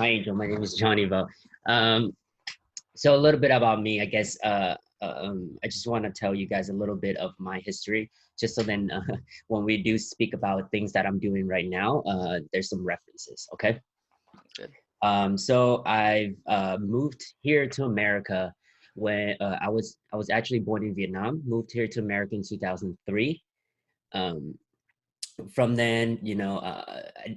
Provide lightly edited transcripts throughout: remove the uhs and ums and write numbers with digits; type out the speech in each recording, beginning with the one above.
Hi, Angel. My name is Johnny Bo. Um, so a little bit about me, I guess. I just want to tell you guys a little bit of my history, just so then when we do speak about things that I'm doing right now, there's some references. Okay. Good. So I've moved here to America when I was actually born in Vietnam. Moved here to America in 2003. Um, from then,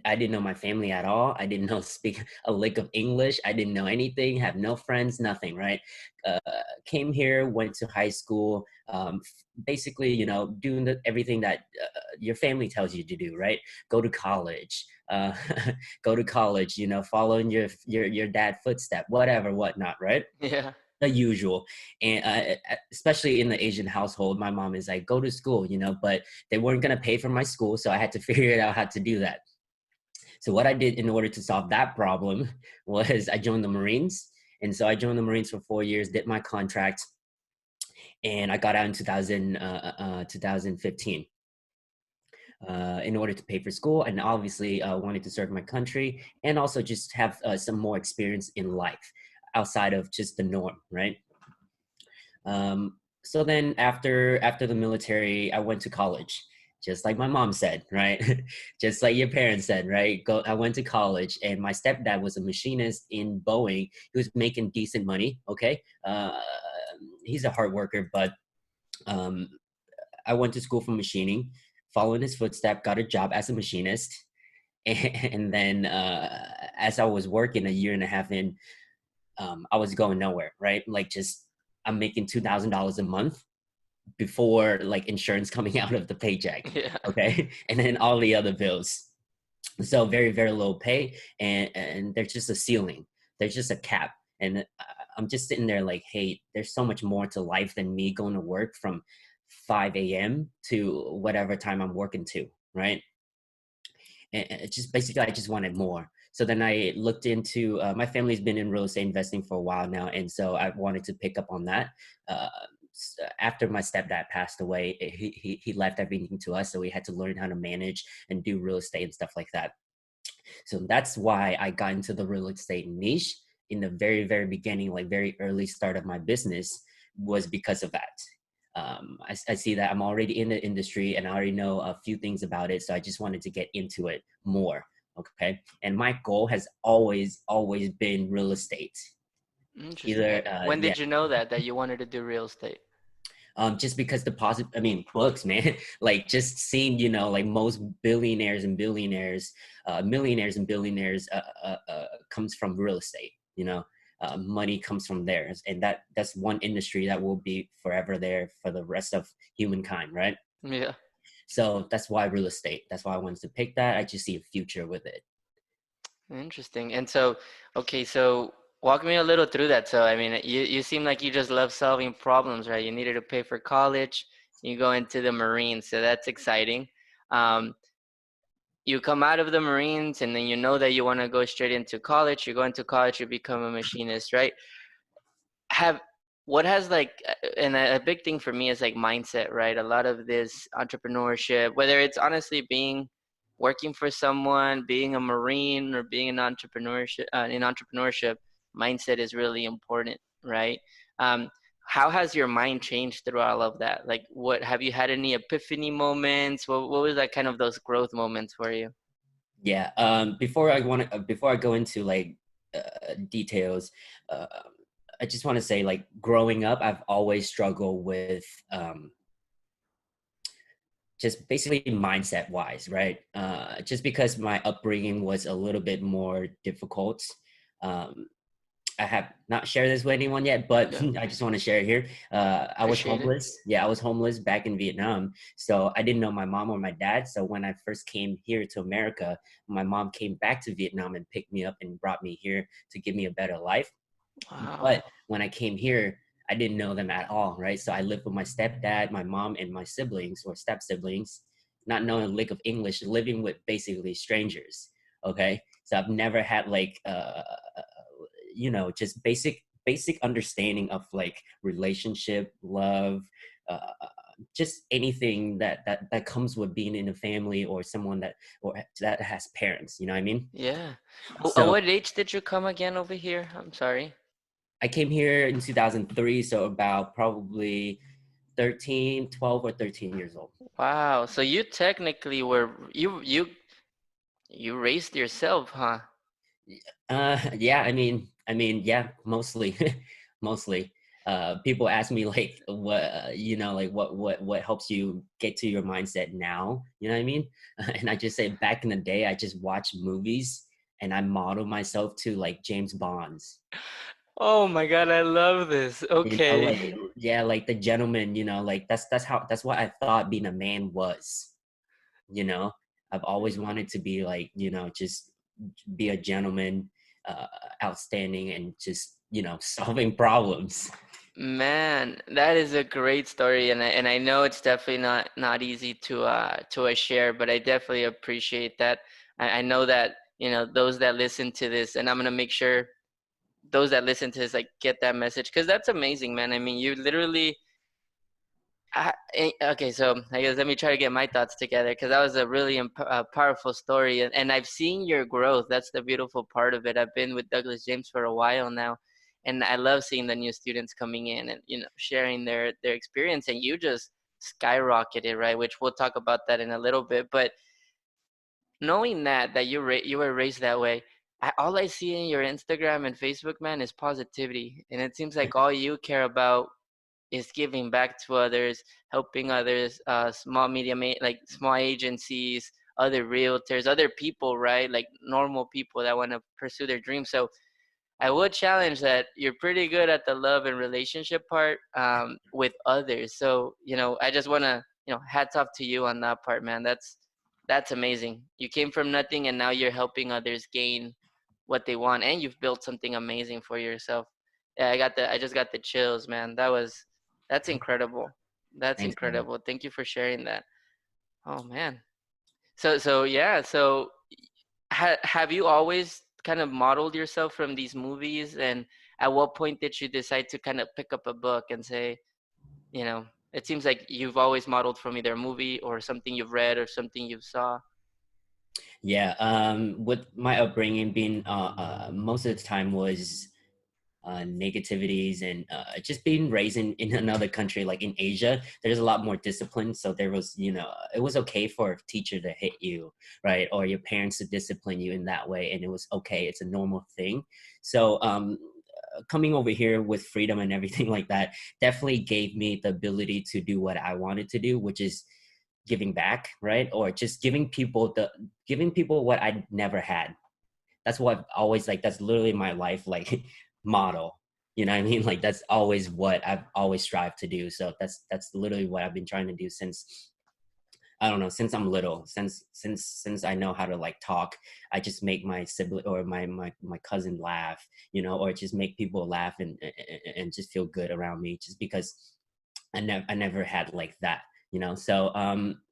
I didn't know my family at all. I didn't know speak a lick of English. I didn't know anything, have no friends, nothing, right? Uh, Came here, went to high school, basically, doing everything that your family tells you to do, right? Go to college, go to college, following your dad footstep, whatever, whatnot, right? Yeah. The usual. And especially in the Asian household, my mom is like, go to school, but they weren't going to pay for my school, so I had to figure it out how to do that. So what I did in order to solve that problem was I joined the Marines. And so I joined the Marines for 4 years, did my contract, and I got out in 2015 in order to pay for school, and obviously wanted to serve my country and also just have some more experience in life outside of just the norm, right? So then after the military, I went to college, just like my mom said, right? Just like your parents said, right? Go. I went to college, and my stepdad was a machinist in Boeing. He was making decent money. Okay, he's a hard worker, but um, I went to school for machining, following his footstep, got a job as a machinist, and then as I was working a year and a half in, I was going nowhere, right? Like just I'm making $2,000 a month before like insurance coming out of the paycheck, Yeah. okay, and then all the other bills. So very very low pay, and there's just a ceiling, there's just a cap, and I'm just sitting there like, hey, there's so much more to life than me going to work from 5 a.m. to whatever time I'm working to, right? And it's just basically I just wanted more. So then I looked into my family's been in real estate investing for a while now, and so I wanted to pick up on that. Uh, After my stepdad passed away, he left everything to us, so we had to learn how to manage and do real estate and stuff like that. So that's why I got into the real estate niche in the very very beginning, like very early start of my business, was because of that. I see that I'm already in the industry and I already know a few things about it. So I just wanted to get into it more. Okay. And my goal has always been real estate. Interesting. Either, When yeah, did you know that you wanted to do real estate? just because the positive, I mean, books, man, like just seeing, like most billionaires and billionaires, millionaires and billionaires comes from real estate, money comes from theirs. And that's one industry that will be forever there for the rest of humankind, right? Yeah. So that's why real estate. That's why I wanted to pick that. I just see a future with it. Interesting. And so, okay, so walk me a little through that. So, I mean, you seem like you just love solving problems, right? You needed to pay for college, you go into the Marines, so that's exciting. Um, you come out of the Marines, and then you know that you want to go straight into college. You go into college, you become a machinist, right? Have what has like and a big thing for me is like mindset, right? A lot of this entrepreneurship, whether it's honestly being working for someone, being a marine, or being an entrepreneurship in entrepreneurship, mindset is really important, right? um, how has your mind changed through all of that? Like, what have you had any epiphany moments? What was that kind of those growth moments for you? Yeah. Before I go into like details, uh, I just want to say like growing up, I've always struggled with just basically mindset wise, right? Just because my upbringing was a little bit more difficult. Um, I have not shared this with anyone yet, but Yeah, I just want to share it here. I was appreciate it. homeless. Yeah, I was homeless back in Vietnam. So I didn't know my mom or my dad. So when I first came here to America, my mom came back to Vietnam and picked me up and brought me here to give me a better life. Wow. But when I came here, I didn't know them at all, right? So I lived with my stepdad, my mom, and my siblings or step siblings, not knowing a lick of English, living with basically strangers. Okay, so I've never had like just basic understanding of like relationship, love, uh, just anything that comes with being in a family or someone that or that has parents. You know what I mean? Yeah. At So what age did you come again over here? I'm sorry. I came here in 2003, so about probably 12 or 13 years old. Wow. So you technically were you raised yourself, huh? Yeah, yeah, mostly, mostly. People ask me like, what, like what helps you get to your mindset now? You know what I mean? And I just say back in the day, I just watched movies and I model myself to like James Bond's. Oh my God, I love this. Like Okay. yeah, like the gentleman. Like that's what I thought being a man was. You know, I've always wanted to be like, just be a gentleman, uh, outstanding, and just solving problems. Man, that is a great story, and I know it's definitely not easy to share, but I definitely appreciate that. I know that those that listen to this, and I'm gonna make sure those that listen to this like get that message because that's amazing, man. I mean, you literally okay, so I guess let me try to get my thoughts together because that was a really powerful story, and I've seen your growth. That's the beautiful part of it. I've been with Douglas James for a while now, and I love seeing the new students coming in and sharing their experience. And you just skyrocketed, right? Which we'll talk about that in a little bit. But knowing that you were raised that way, all I see in your Instagram and Facebook, man, is positivity, and it seems like all you care about is giving back to others, helping others, small medium like small agencies, other realtors, other people, right? Like normal people that want to pursue their dreams. So I would challenge that you're pretty good at the love and relationship part with others. So I just want to hats off to you on that part, man. That's amazing. You came from nothing and now you're helping others gain what they want, and you've built something amazing for yourself. Yeah, I just got the chills, man. That's incredible. That's Thanks, man. incredible. Thank you for sharing that. Oh man. So yeah. So have you always kind of modeled yourself from these movies, and at what point did you decide to kind of pick up a book and say, it seems like you've always modeled from either a movie or something you've read or something you saw. Yeah, with my upbringing being most of the time was negativities, and just being raised in another country like in Asia, there's a lot more discipline. So there was, it was okay for a teacher to hit you, right? Or your parents to discipline you in that way. And it was okay. It's a normal thing. So coming over here with freedom and everything like that definitely gave me the ability to do what I wanted to do, which is giving back, right? Or just giving people what I never had. That's what I've always like. That's literally my life like model. You know what I mean? Like that's always what I've always strived to do. So that's literally what I've been trying to do since I don't know, since I'm little, since I know how to like talk. I just make my sibling or my cousin laugh, or just make people laugh and just feel good around me, just because I never had like that, So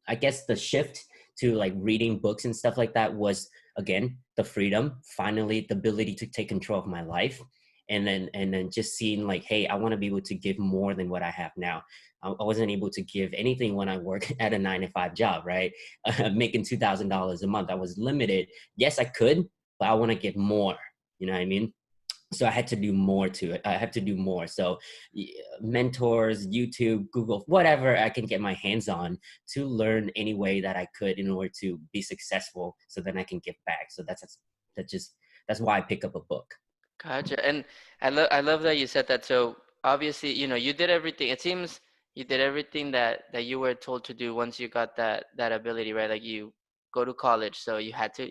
I guess the shift to like reading books and stuff like that was again the freedom, finally the ability to take control of my life, and then just seeing like, hey, I want to be able to give more than what I have now. I wasn't able to give anything when I work at a 9 to 5 job, right? Making $2,000 a month, I was limited. Yes, I could, but I want to give more. You know what I mean? So I had to do more to it. I have to do more. So mentors, YouTube, Google, whatever I can get my hands on to learn any way that I could in order to be successful. So then I can give back. So that's why I pick up a book. Gotcha. And I love that you said that. So obviously, you did everything. It seems you did everything that you were told to do once you got that ability, right? Like you go to college, so you had to,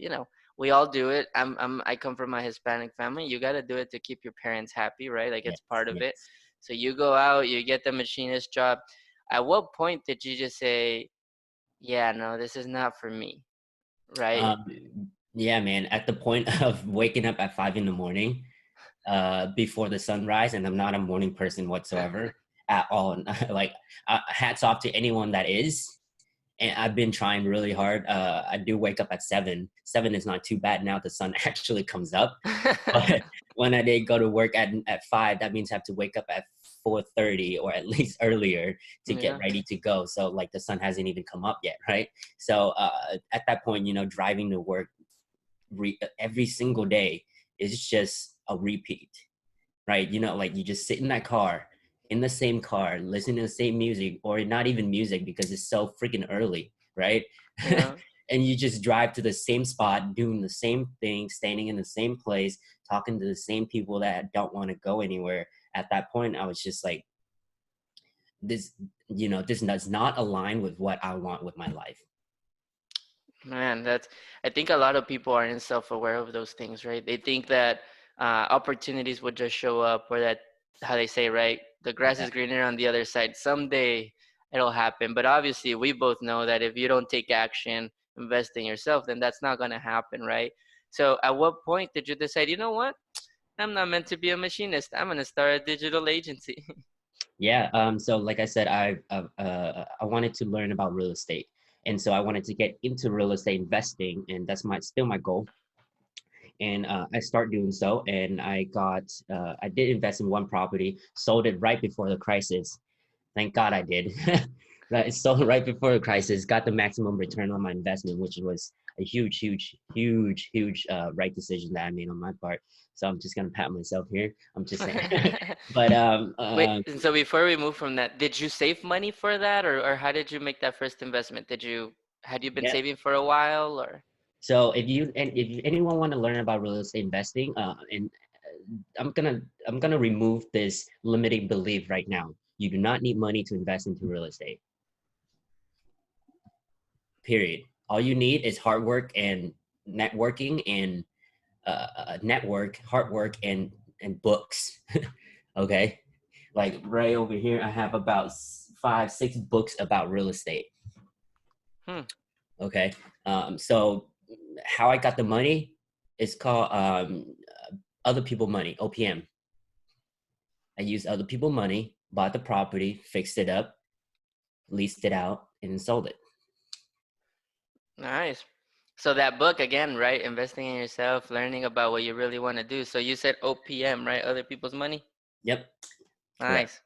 we all do it. I come from a Hispanic family. You got to do it to keep your parents happy, right? Like it's Yes, part of it. yes. So you go out, you get the machinist job. At what point did you just say, "Yeah, no, this is not for me," right? Yeah, man. At the point of waking up at 5 in the morning, before the sunrise, and I'm not a morning person whatsoever at all. And like, hats off to anyone that is. And I've been trying really hard. I do wake up at 7. 7 is not too bad now. The sun actually comes up. But when I did go to work at 5, that means I have to wake up at 4:30 or at least earlier to get Yeah. ready to go. So like the sun hasn't even come up yet, right? So at that point, driving to work every single day is just a repeat, right? Like you just sit in that car, in the same car, listening to the same music, or not even music because it's so freaking early, right? Yeah. And you just drive to the same spot, doing the same thing, standing in the same place, talking to the same people that don't want to go anywhere. At that point, I was just like, this, this does not align with what I want with my life. Man, that's, I think a lot of people aren't self-aware of those things, right? They think that opportunities would just show up, or that, how they say, right? The grass Yeah. is greener on the other side. Someday it'll happen. But obviously, we both know that if you don't take action, invest in yourself, then that's not going to happen, right? So, at what point did you decide, you know what? I'm not meant to be a machinist. I'm going to start a digital agency. Yeah. So like I said, I wanted to learn about real estate, and so I wanted to get into real estate investing, and that's my still my goal. And I start doing so, and I did invest in one property, sold it right before the crisis. Thank God I did. Right, sold right before the crisis, got the maximum return on my investment, which was a huge, huge, huge, huge right decision that I made on my part. So I'm just gonna pat myself here. I'm just saying, but Wait, and so before we move from that, did you save money for that, or how did you make that first investment? Had you been yeah. saving for a while, or? So if anyone want to learn about real estate investing, and I'm gonna remove this limiting belief right now. You do not need money to invest into real estate. Period. All you need is hard work and networking and hard work and books. Okay, like right over here, I have about 5, 6 books about real estate. Hmm, Okay, so how I got the money is called other people money, OPM. I used other people money, bought the property, fixed it up, leased it out, and then sold it. nice. So that book again, right? Investing in yourself, learning about what you really want to do. So you said OPM, right? Other people's money. Yep, correct. Nice.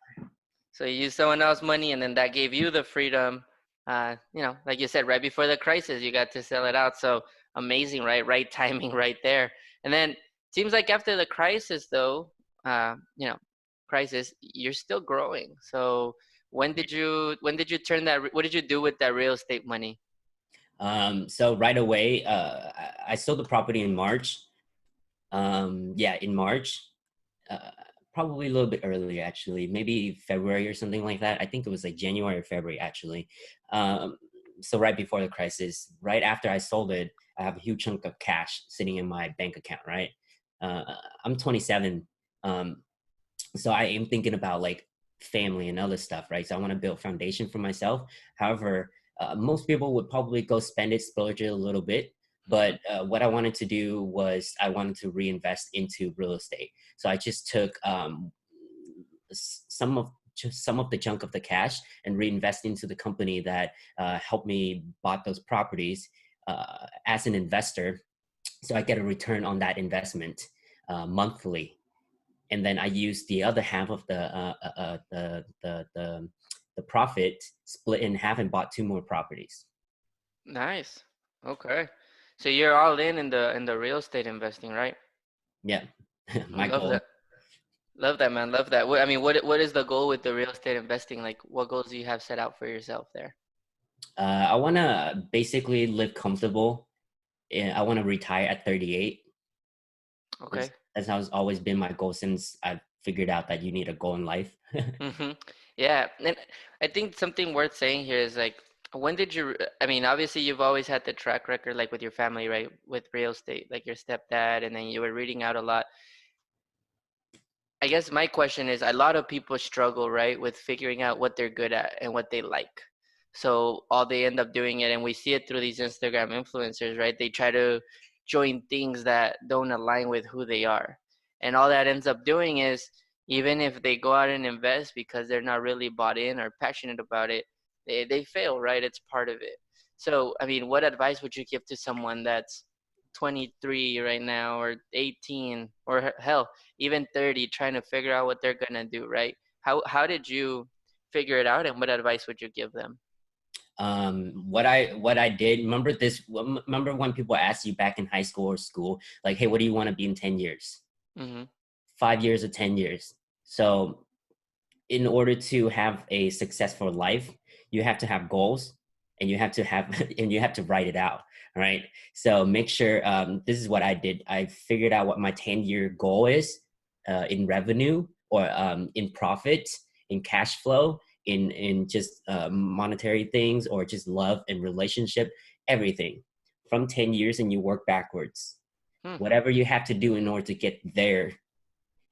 So you used someone else's money, and then that gave you the freedom. Like you said, right before the crisis, you got to sell it out. So amazing, right? Right timing, right there. And then seems like after the crisis, though, uh, you know, you're still growing. So when did you turn that? What did you do with that real estate money? So right away, I sold the property in March. Yeah, in March, uh, probably a little bit earlier, actually, maybe February or something like that. I think it was like January or February, actually. Um, so right before the crisis, right after I sold it, I have a huge chunk of cash sitting in my bank account, right? Uh, I'm 27. Um, so I am thinking about like family and other stuff, right? So I want to build foundation for myself. However, most people would probably go spend it, splurge it a little bit. Hmm. But what I wanted to do was I wanted to reinvest into real estate. So I just took some of the chunk of the cash and reinvest into the company that helped me bought those properties as an investor. So I get a return on that investment monthly, and then I use the other half of the profit, split in half, and bought 2 more properties. Nice. Okay. So you're all in the real estate investing, right? Yeah, I my love goal. that. Love that, man. Love that. I mean, what is the goal with the real estate investing? Like, what goals do you have set out for yourself there? I want to basically live comfortable. And I want to retire at 38. Okay. That's has always been my goal since I figured out that you need a goal in life. Mm-hmm. Yeah, and I think something worth saying here is like, when did you? I mean, obviously you've always had the track record, like with your family, right? With real estate, like your stepdad, and then you were reading out a lot. I guess my question is, a lot of people struggle, right, with figuring out what they're good at and what they like. So all they end up doing it, and we see it through these Instagram influencers, right? They try to join things that don't align with who they are. And all that ends up doing is, even if they go out and invest because they're not really bought in or passionate about it, they fail, right? It's part of it. So, I mean, what advice would you give to someone that's 23 right now, or 18, or hell, even 30, trying to figure out what they're gonna do, right? How did you figure it out, and what advice would you give them? What I did, remember when people asked you back in high school or school, like, hey, what do you want to be in 10 years, Hmm. 5 years or 10 years? So in order to have a successful life, you have to have goals, and you have to have and you have to write it out. All right. So make sure, this is what I did. I figured out what my 10-year goal is, in revenue, or in profit, in cash flow, in just monetary things, or just love and relationship, everything from 10 years, and you work backwards. Hmm. Whatever you have to do in order to get there,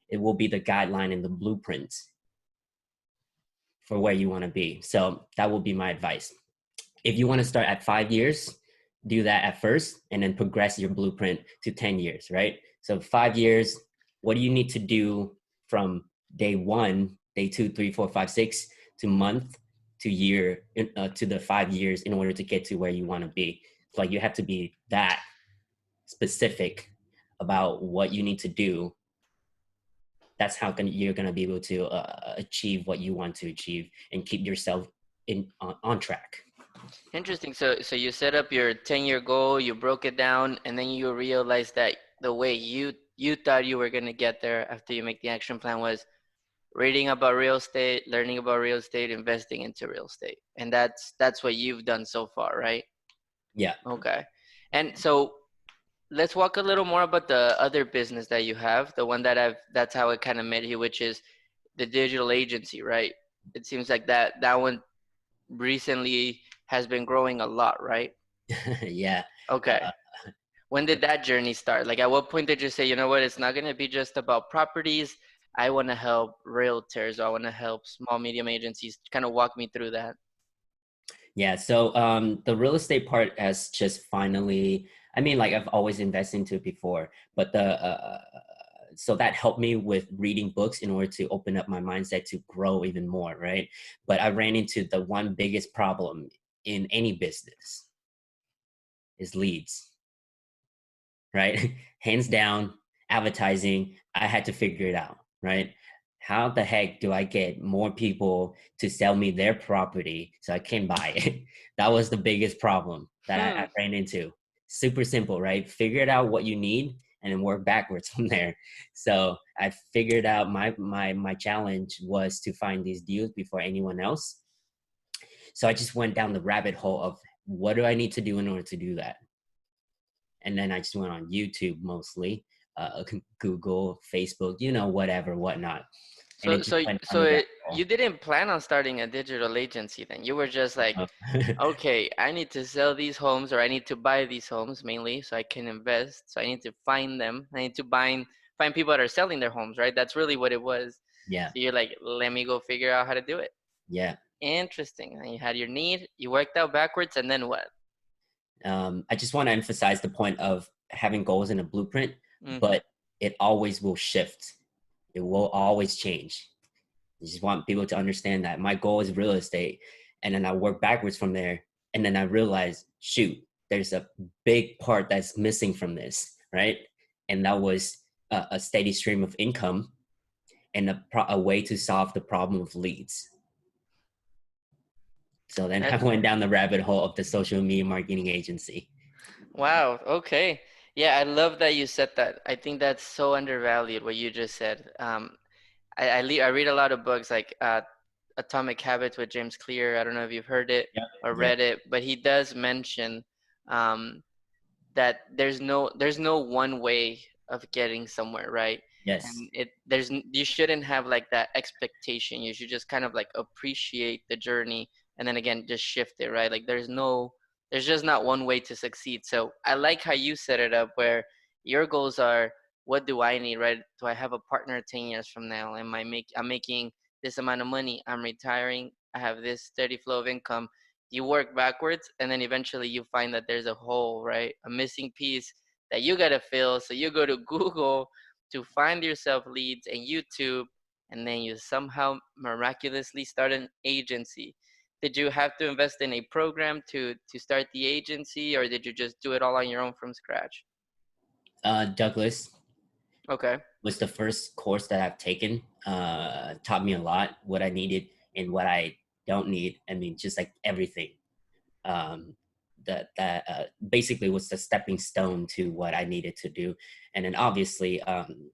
it will be the guideline and the blueprint for where you want to be. So that will be my advice. If you want to start at 5 years, do that at first, and then progress your blueprint to 10 years, right? So 5 years, what do you need to do from day one, day two, three, four, five, six, to month, to year, to the 5 years, in order to get to where you want to be? It's like you have to be that specific about what you need to do. That's how you're going to be able to achieve what you want to achieve, and keep yourself on track. Interesting. So you set up your 10-year goal, you broke it down, and then you realized that the way you thought you were gonna get there after you make the action plan was reading about real estate, learning about real estate, investing into real estate. And that's what you've done so far, right? Yeah. Okay. And so let's walk a little more about the other business that you have, the one that that's how I kind of met you, which is the digital agency, right? It seems like that one recently has been growing a lot, right? Yeah. Okay. uh, When did that journey start? Like, at what point did you say, you know what, it's not going to be just about properties. I want to help realtors, or I want to help small, medium agencies. Kind of walk me through that. yeah, so the real estate part has just finally, I mean, like, I've always invested into it before, but the so that helped me with reading books in order to open up my mindset to grow even more, right? But I ran into the one biggest problem in any business, is leads, right? Hands down, advertising, I had to figure it out, right? How the heck do I get more people to sell me their property so I can buy it? That was the biggest problem that I Hmm. ran into. Super simple, right? Figure out what you need, and then work backwards from there. So I figured out my challenge was to find these deals before anyone else. So I just went down the rabbit hole of what do I need to do in order to do that? And then I just went on YouTube mostly, Google, Facebook, whatever, whatnot, and So, it just so, went down so the rabbit it, hole. you didn't plan on starting a digital agency then. You were just like, Uh, okay, I need to sell these homes, or I need to buy these homes mainly so I can invest. So I need to find them. I need to find people that are selling their homes, right? That's really what it was. yeah, So you're like, let me go figure out how to do it. yeah. Interesting. And you had your need, you worked out backwards, and then what? I just want to emphasize the point of having goals in a blueprint, Mm-hmm. but it always will shift. It will always change. I just want people to understand that my goal is real estate, and then I work backwards from there, and then I realize, shoot, there's a big part that's missing from this, right? And that was a steady stream of income, and a way to solve the problem of leads. So then I That, went down the rabbit hole of the social media marketing agency. wow. Okay. Yeah, I love that you said that. I think that's so undervalued what you just said. I read a lot of books like Atomic Habits with James Clear. I don't know if you've heard it Yep. or Yeah. read it, but he does mention um, that there's no one way of getting somewhere, right? Yes. And you shouldn't have like that expectation. You should just kind of like appreciate the journey, and then again just shift it, right? Like there's just not one way to succeed. So I like how you set it up, where your goals are, what do I need, right? Do I have a partner 10 years from now? I'm making this amount of money, I'm retiring, I have this steady flow of income. You work backwards, and then eventually you find that there's a hole, right? A missing piece that you got to fill. So you go to Google to find yourself leads, and YouTube, and then you somehow miraculously start an agency. Did you have to invest in a program to start the agency, or did you just do it all on your own from scratch? Douglas, Okay. was the first course that I've taken. Taught me a lot, what I needed and what I don't need. I mean, just like everything. Um, that basically was the stepping stone to what I needed to do. And then obviously,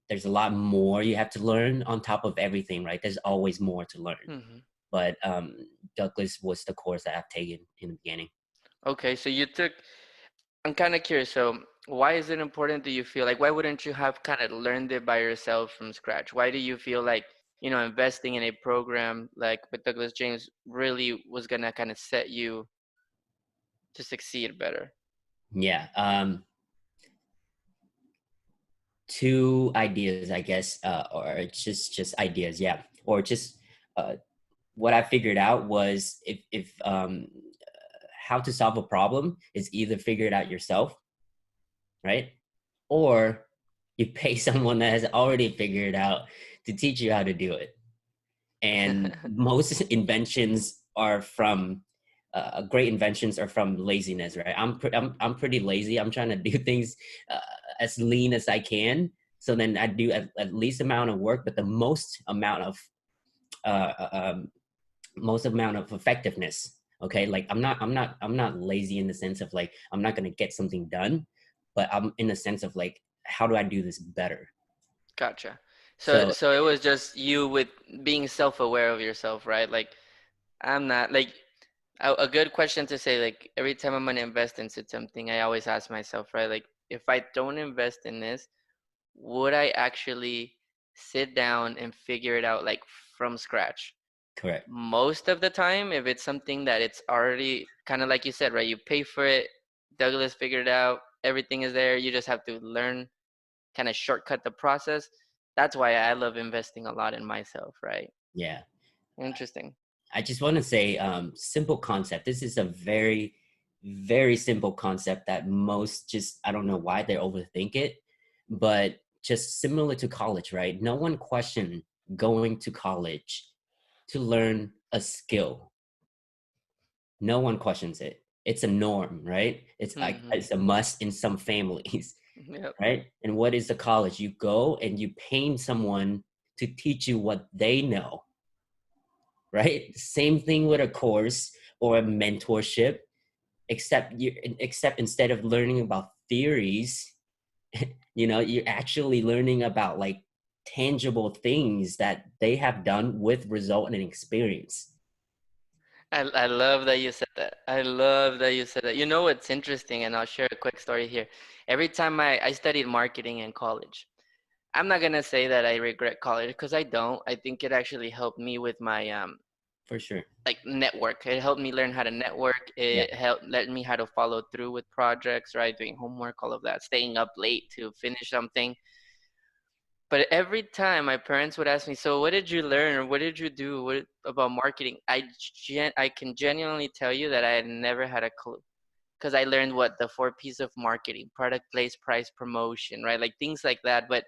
there's a lot more you have to learn on top of everything, right? There's always more to learn. Hmm. But Douglas was the course that I've taken in the beginning. Okay, so you took. I'm kind of curious. So why is it important? Do you feel like why wouldn't you have kind of learned it by yourself from scratch? Why do you feel like investing in a program like with Douglas James really was gonna kind of set you to succeed better? Yeah. Two ideas, I guess, or just ideas, yeah, or just uh, what I figured out was if how to solve a problem is either figure it out yourself, right, or you pay someone that has already figured it out to teach you how to do it. And most inventions are from great inventions are from laziness, right? I'm pretty lazy. I'm trying to do things uh, as lean as I can, so then I do at least amount of work but the uh, um, most amount of effectiveness. Okay, like I'm not lazy in the sense of like I'm not going to get something done, but I'm in the sense of like how do I do this better. Gotcha. So So so it was just you with being self-aware of yourself, right? Like I'm not like a good question to say like every time I'm gonna invest into something, I always ask myself, right? Like if I don't invest in this, would I actually sit down and figure it out like from scratch? correct. Most of the time, if it's something that it's already kind of like you said, right? You pay for it, Douglas figured it out, everything is there. You just have to learn, kind of shortcut the process. That's why I love investing a lot in myself, right? Yeah. Interesting. I just want to say, simple concept. This is a very, very simple concept that most just, I don't know why they overthink it, but just similar to college, right? No one questioned going to college to learn a skill. No one questions it. It's a norm, right? It's like Hmm. it's a must in some families, Yep. right? And what is the college? You go and you pay someone to teach you what they know, right? Same thing with a course or a mentorship, except instead of learning about theories, you're actually learning about like tangible things that they have done with result and experience. I love that you said that. I love that you said that. You know what's interesting, and I'll share a quick story here. Every time I studied marketing in college, I'm not gonna say that I regret college because I don't. I think it actually helped me with my For sure. like network. It helped me learn how to network. Yeah. It helped let me how to follow through with projects, right? Doing homework, all of that, staying up late to finish something. But every time my parents would ask me, "So what did you learn or what did you do about marketing?" I can genuinely tell you that I had never had a clue because I learned what the four P's of marketing: product, place, price, promotion, right? Like things like that. But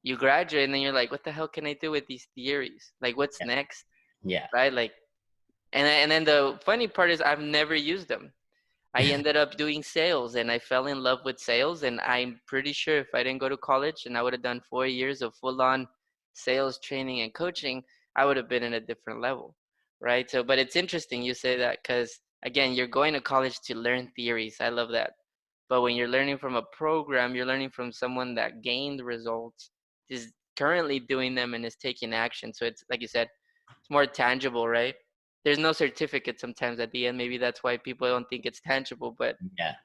you graduate and then you're like, "What the hell can I do with these theories? Like what's Yeah. next?" Yeah. Right? Like and then the funny part is I've never used them. I ended up doing sales and I fell in love with sales. And I'm pretty sure if I didn't go to college and I would have done 4 years of full on sales training and coaching, I would have been in a different level. Right. So, but it's interesting you say that because, again, you're going to college to learn theories. I love that. But when you're learning from a program, you're learning from someone that gained results, is currently doing them, and is taking action. So it's like you said, it's more tangible, right? There's no certificate sometimes at the end. Maybe that's why people don't think it's tangible, but Yeah.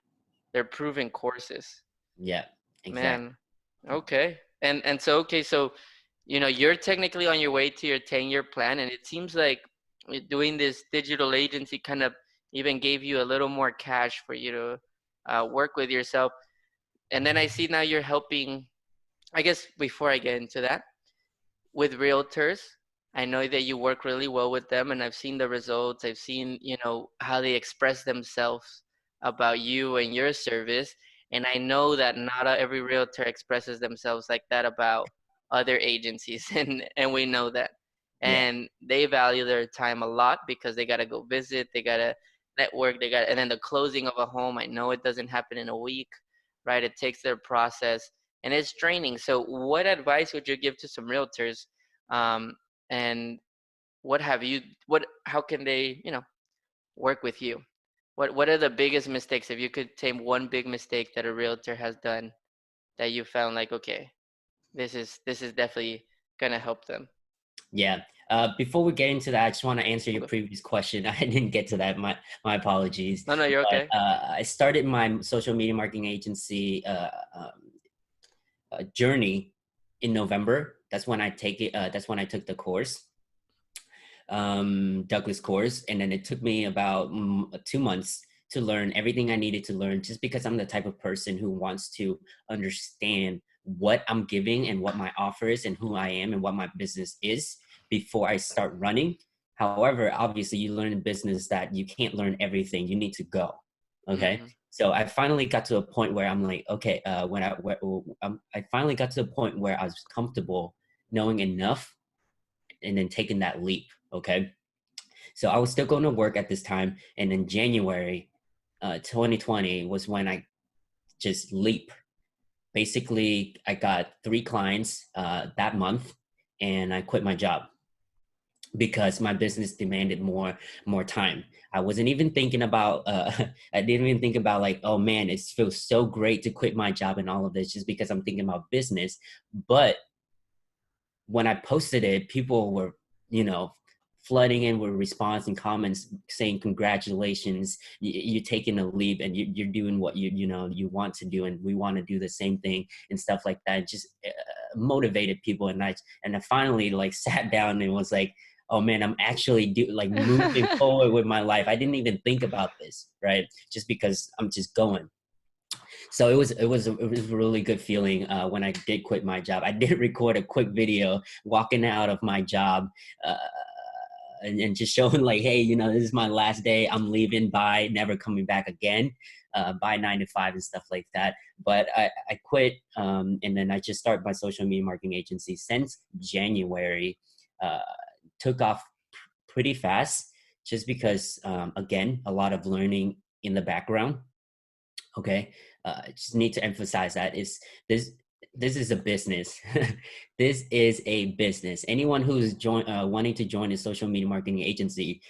they're proven courses. Yeah. Exactly. Man, okay. And so okay, so you're technically on your way to your 10-year plan, and it seems like doing this digital agency kind of even gave you a little more cash for you to work with yourself. And then I see now you're helping. I guess before I get into that, with realtors. I know that you work really well with them, and I've seen the results. I've seen, how they express themselves about you and your service. And I know that not every realtor expresses themselves like that about other agencies, and we know that. Yeah. And they value their time a lot because they got to go visit, they got to network, and then the closing of a home. I know it doesn't happen in a week, right? It takes their process. and it's draining. So what advice would you give to some realtors, um, and what have you what how can they, work with you? What are the biggest mistakes, if you could take one big mistake that a realtor has done that you found like, okay, this is definitely gonna help them? Yeah. Before we get into that, I just want to answer your Okay. previous question. I didn't get to that. My apologies. No, no, you're But okay. I started my social media marketing agency journey in November. That's when I take it. That's when I took the course, Douglas course, and then it took me about 2 months to learn everything I needed to learn. Just because I'm the type of person who wants to understand what I'm giving and what my offer is and who I am and what my business is before I start running. However, obviously, you learn in business that you can't learn everything. You need to go. Okay. Hmm. So I finally got to a point where I'm like, okay, I finally got to a point where I was comfortable knowing enough and then taking that leap. Okay. So I was still going to work at this time. And in January 2020 was when I just leap. Basically, I got 3 clients that month and I quit my job because my business demanded more time. I wasn't even thinking about I didn't even think about like, oh man, it feels so great to quit my job and all of this just because I'm thinking about business. But when I posted it, people were, you know, flooding in with response and comments saying, congratulations, you're taking a leap and you're doing what you want to do. And we want to do the same thing and stuff like that. It just motivated people. And I finally like sat down and was like, oh man, I'm actually moving forward with my life. I didn't even think about this, right? Just because I'm just going. So it was a really good feeling when I did quit my job. I did record a quick video walking out of my job, uh, and just showing like, hey, this is my last day. I'm leaving. Bye. Never coming back again. By 9 to 5 and stuff like that. But I quit, and then I just started my social media marketing agency since January. Uh, Took off pretty fast, just because again, a lot of learning in the background. Okay. I just need to emphasize that is this is a business. This is a business. Anyone who's wanting to join a social media marketing agency,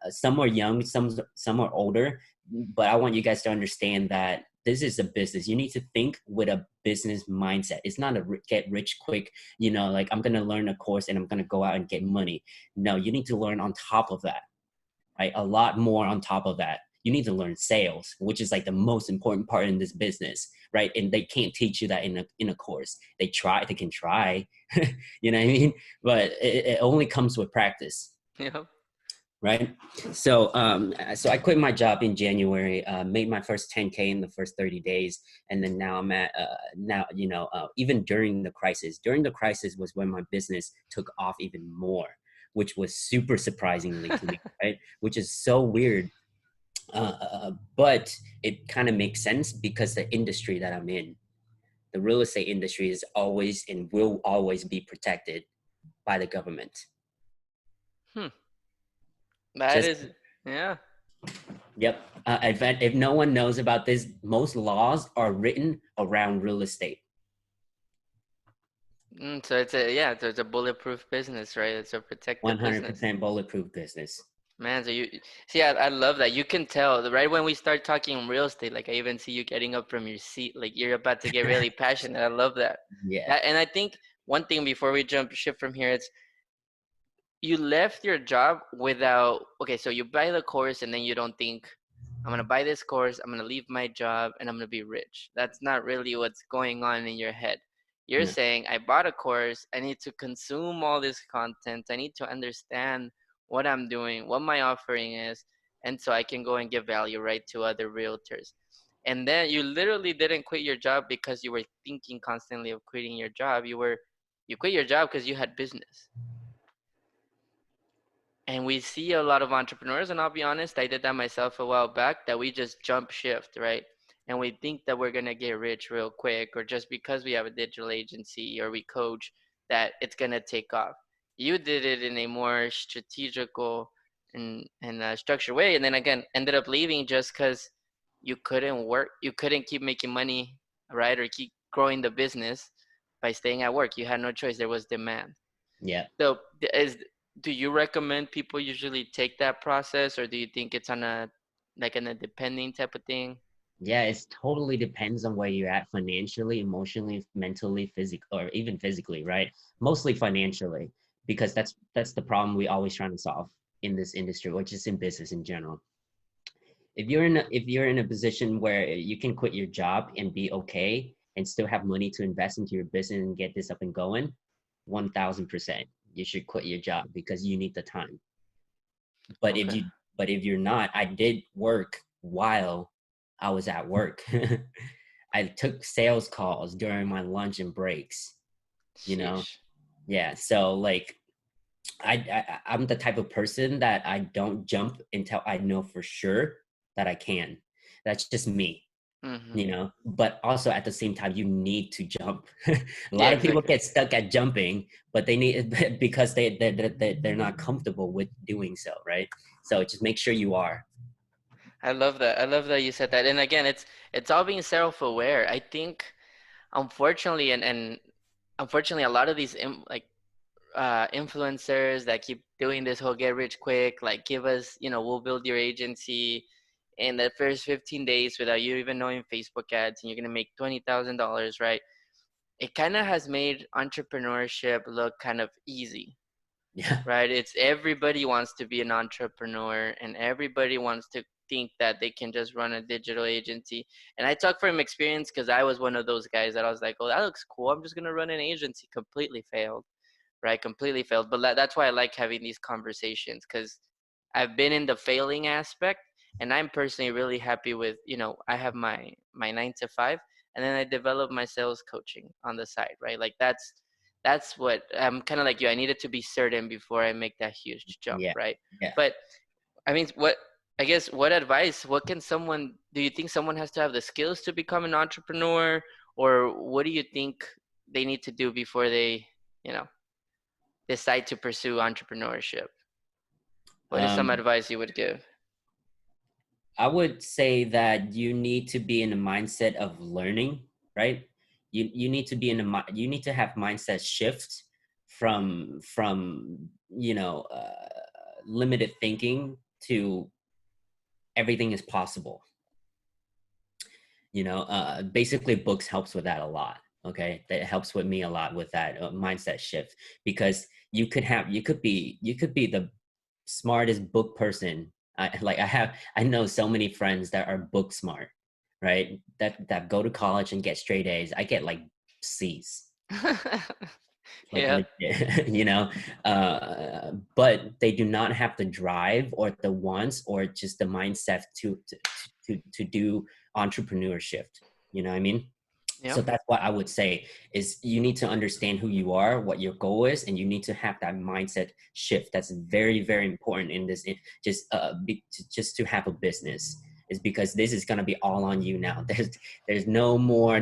some are young, some are older, but I want you guys to understand that this is a business. You need to think with a business mindset. It's not a get rich quick, like I'm going to learn a course and I'm going to go out and get money. No, you need to learn on top of that, right? A lot more on top of that. You need to learn sales, which is like the most important part in this business, right? And they can't teach you that in a course. They can try, you know what I mean? But it only comes with practice, Yep. right? So I quit my job in January, made my first 10K in the first 30 days, and then now I'm at now even during the crisis. During the crisis was when my business took off even more, which was super surprisingly to me, right? Which is so weird, but it kind of makes sense because the industry that I'm in, the real estate industry, is always and will always be protected by the government. Hmm. That Just is, yeah. Yep. If no one knows about this, most laws are written around real estate. So it's a bulletproof business, right? It's a protected business. 100% bulletproof business. Man, so you see, I love that. You can tell right when we start talking real estate, like I even see you getting up from your seat, like you're about to get really passionate. I love that. Yeah. And I think one thing before we jump ship from here, it's you left your job without, okay, so you buy the course and then you don't think, I'm gonna buy this course, I'm gonna leave my job and I'm gonna be rich. That's not really what's going on in your head. You're No. saying, I bought a course, I need to consume all this content, I need to understand what I'm doing, what my offering is, and so I can go and give value, right, to other realtors. And then you literally didn't quit your job because you were thinking constantly of quitting your job. You quit your job because you had business. And we see a lot of entrepreneurs, and I'll be honest, I did that myself a while back, that we just jump shift, right? And we think that we're gonna get rich real quick, or just because we have a digital agency or we coach, that it's gonna take off. You did it in a more strategical and structured way, and then again ended up leaving just because you couldn't keep making money, right? Or growing the business by staying at work. You had no choice. There was demand. Yeah. So is do you recommend people usually take that process, or do you think it's on a like on a depending type of thing? Yeah, it's totally depends on where you're at financially, emotionally, mentally, physically, or even physically, right? Mostly financially, because that's the problem we always trying to solve in this industry, or just in business in general. If you're in a position where you can quit your job and be okay and still have money to invest into your business and get this up and going, 1000%, you should quit your job because you need the time. But if Okay. you but if you're not, I did work while I was at work. I took sales calls during my lunch and breaks, you know? Sheesh. Yeah. So like I'm the type of person that I don't jump until I know for sure that I can. That's just me, Mm-hmm. you know? But also at the same time, you need to jump. A Yeah, lot of people exactly. get stuck at jumping, but they need because they're not comfortable with doing so, right? So just make sure you are. I love that. I love that you said that. And again, it's all being self-aware. I think unfortunately and unfortunately a lot of these influencers that keep doing this whole get rich quick, like give us, we'll build your agency in the first 15 days without you even knowing Facebook ads and you're going to make $20,000, right? It kind of has made entrepreneurship look kind of easy, Yeah. right? It's everybody wants to be an entrepreneur and everybody wants to think that they can just run a digital agency. And I talk from experience because I was one of those guys that I was like, oh, that looks cool. I'm just going to run an agency. Completely failed, right? Completely failed. But that's why I like having these conversations because I've been in the failing aspect, and I'm personally really happy with, I have my 9 to 5, and then I develop my sales coaching on the side, right? Like that's what I'm kind of like you. I needed to be certain before I make that huge jump, Yeah. right? Yeah. But I mean, I guess what advice? What can someone? Do you think someone has to have the skills to become an entrepreneur, or what do you think they need to do before they, you know, decide to pursue entrepreneurship? What is some Um, advice you would give? I would say that you need to be in the mindset of learning, right? You need to be you need to have mindset shift from limited thinking to everything is possible. Basically books helps with that a lot. Okay, that helps with me a lot with that mindset shift because you could be the smartest book person. I know so many friends that are book smart, right? That go to college and get straight A's. I get like C's, like Yeah, legit, but they do not have the drive or the wants or just the mindset to do entrepreneurship. You know what I mean? yeah, So that's what I would say is you need to understand who you are, what your goal is, and you need to have that mindset shift. That's very, very important in this. Just to have a business is because this is gonna be all on you now. There's no more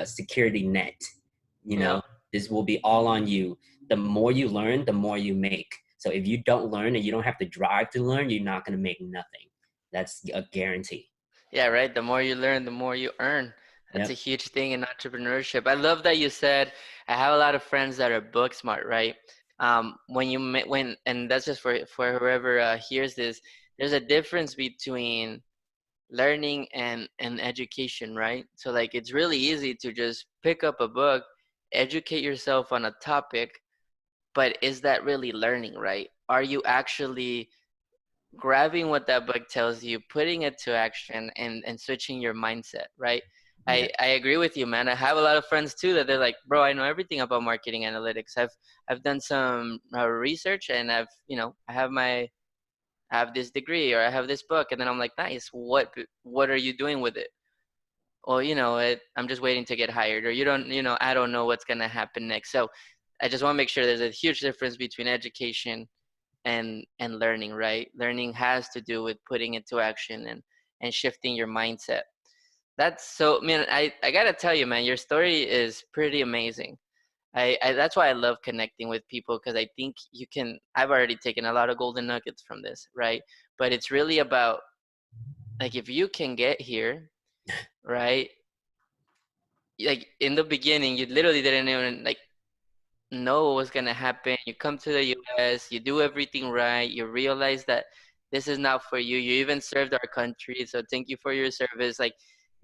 security net. You yeah. know, this will be all on you. The more you learn, the more you make. So if you don't learn and you don't have the drive to learn, you're not gonna make nothing. That's a guarantee. Yeah, right. The more you learn, the more you earn. That's a Yep. huge thing in entrepreneurship. I love that you said I have a lot of friends that are book smart, right? And that's just for whoever hears this. There's a difference between learning and education, right? So like it's really easy to just pick up a book, educate yourself on a topic, but is that really learning, right? Are you actually grabbing what that book tells you, putting it to action, and switching your mindset, right? Yeah. I agree with you, man. I have a lot of friends too that they're like, bro, I know everything about marketing analytics. I've done some research, and I have this degree, or I have this book, and then I'm like, nice. What are you doing with it? Well, I'm just waiting to get hired, or I don't know what's gonna happen next. So I just want to make sure there's a huge difference between education and learning, right? Learning has to do with putting it to action and shifting your mindset. That's so, man, I gotta tell you, man, your story is pretty amazing. I That's why I love connecting with people, because I think I've already taken a lot of golden nuggets from this, right? But it's really about, like, if you can get here, right? like in the beginning, you literally didn't even like know what was gonna happen. You come to the US, you do everything right, you realize that this is not for you. You even served our country, so thank you for your service. Like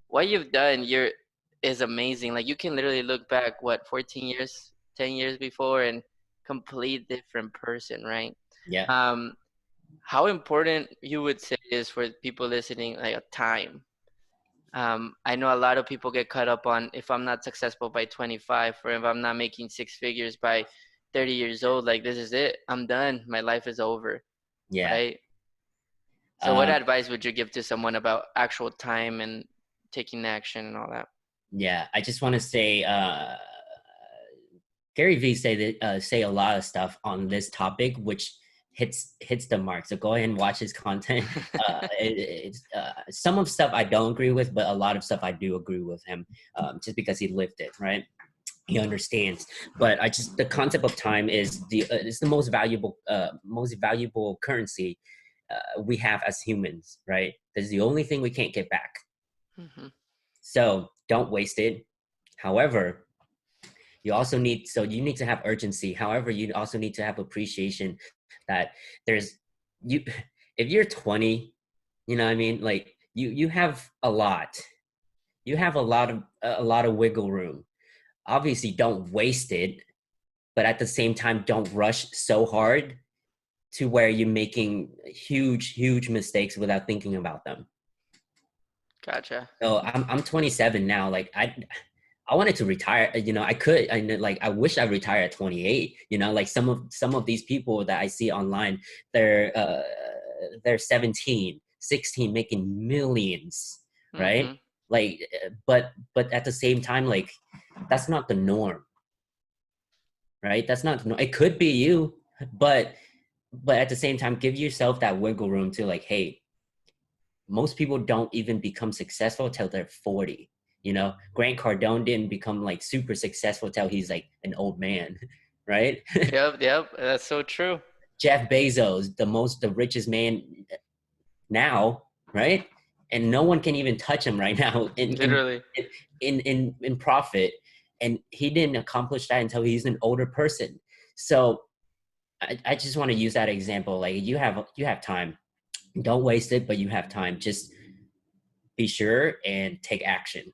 what you've done, you're is amazing. Like you can literally look back, what, 14 years, 10 years before, and complete different person, right? Yeah, Um, how important you would say is for people listening, like a time? I know a lot of people get caught up on if I'm not successful by 25 or if I'm not making six figures by 30 years old, like this is it. I'm done. My life is over, yeah. right? So what Um, advice would you give to someone about actual time and taking action and all that? yeah, I just want to say, Gary Vee say a lot of stuff on this topic, which hits the mark. So go ahead and watch his content. It's some of stuff I don't agree with, but a lot of stuff I do agree with him, just because he lived it, right? He understands. But I just the concept of time is the most valuable currency we have as humans, right? That's the only thing we can't get back. Hmm. So don't waste it. However, you need to have urgency. However, you also need to have appreciation that there's you if you're 20, you know what I mean? Like you have a lot. You have a lot of wiggle room. Obviously, don't waste it, but at the same time, don't rush so hard to where you're making huge mistakes without thinking about them. Gotcha. So I'm 27 now. Like I wanted to retire. You know, I could. I wish I retired at 28. You know, like some of these people that I see online, they're 17, 16, making millions, right? Hmm. Like, but at the same time, like that's not the norm, right? That's not. It could be you, but at the same time, give yourself that wiggle room to like, hey, most people don't even become successful till they're 40. You know, Grant Cardone didn't become like super successful till he's like an old man, right? Yep, yep. That's so true. Jeff Bezos, the richest man now, right? And no one can even touch him right now Literally. in profit. And he didn't accomplish that until he's an older person. So I just want to use that example. Like you have time. Don't waste it, but you have time. Just be sure and take action.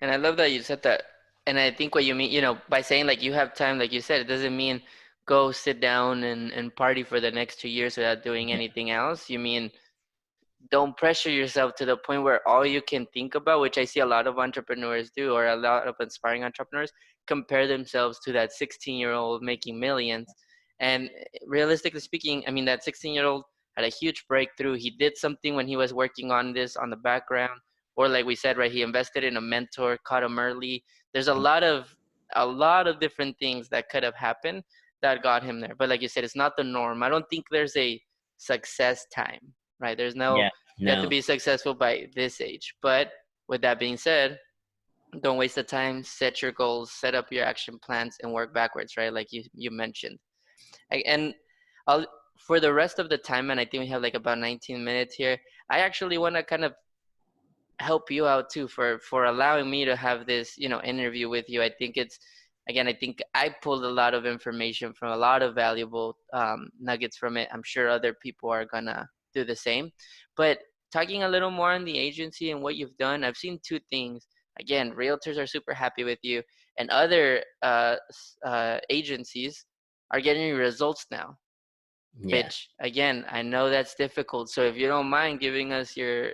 And I love that you said that. And I think what you mean, by saying like you have time, like you said, it doesn't mean go sit down and party for the next 2 years without doing Yeah. anything else. You mean don't pressure yourself to the point where all you can think about, which I see a lot of entrepreneurs do, or a lot of inspiring entrepreneurs compare themselves to that 16-year-old making millions. And realistically speaking, I mean, that 16-year-old had a huge breakthrough. He did something when he was working on this on the background, or like we said, right, he invested in a mentor, caught him early. There's a lot of different things that could have happened that got him there. But like you said, it's not the norm. I don't think there's a success time, right? There's no Yeah. you have to No. be successful by this age. But with that being said, don't waste the time, set your goals, set up your action plans, and work backwards, right? Like you mentioned. And I'll for the rest of the time, and I think we have like about 19 minutes here. I actually want to kind of help you out too for allowing me to have this interview with you. I think it's again, I think I pulled a lot of information from a lot of valuable nuggets from it. I'm sure other people are gonna do the same. But talking a little more on the agency and what you've done, I've seen two things. Again, realtors are super happy with you, and other agencies are getting results now, Yeah. which again, I know that's difficult. So if you don't mind giving us your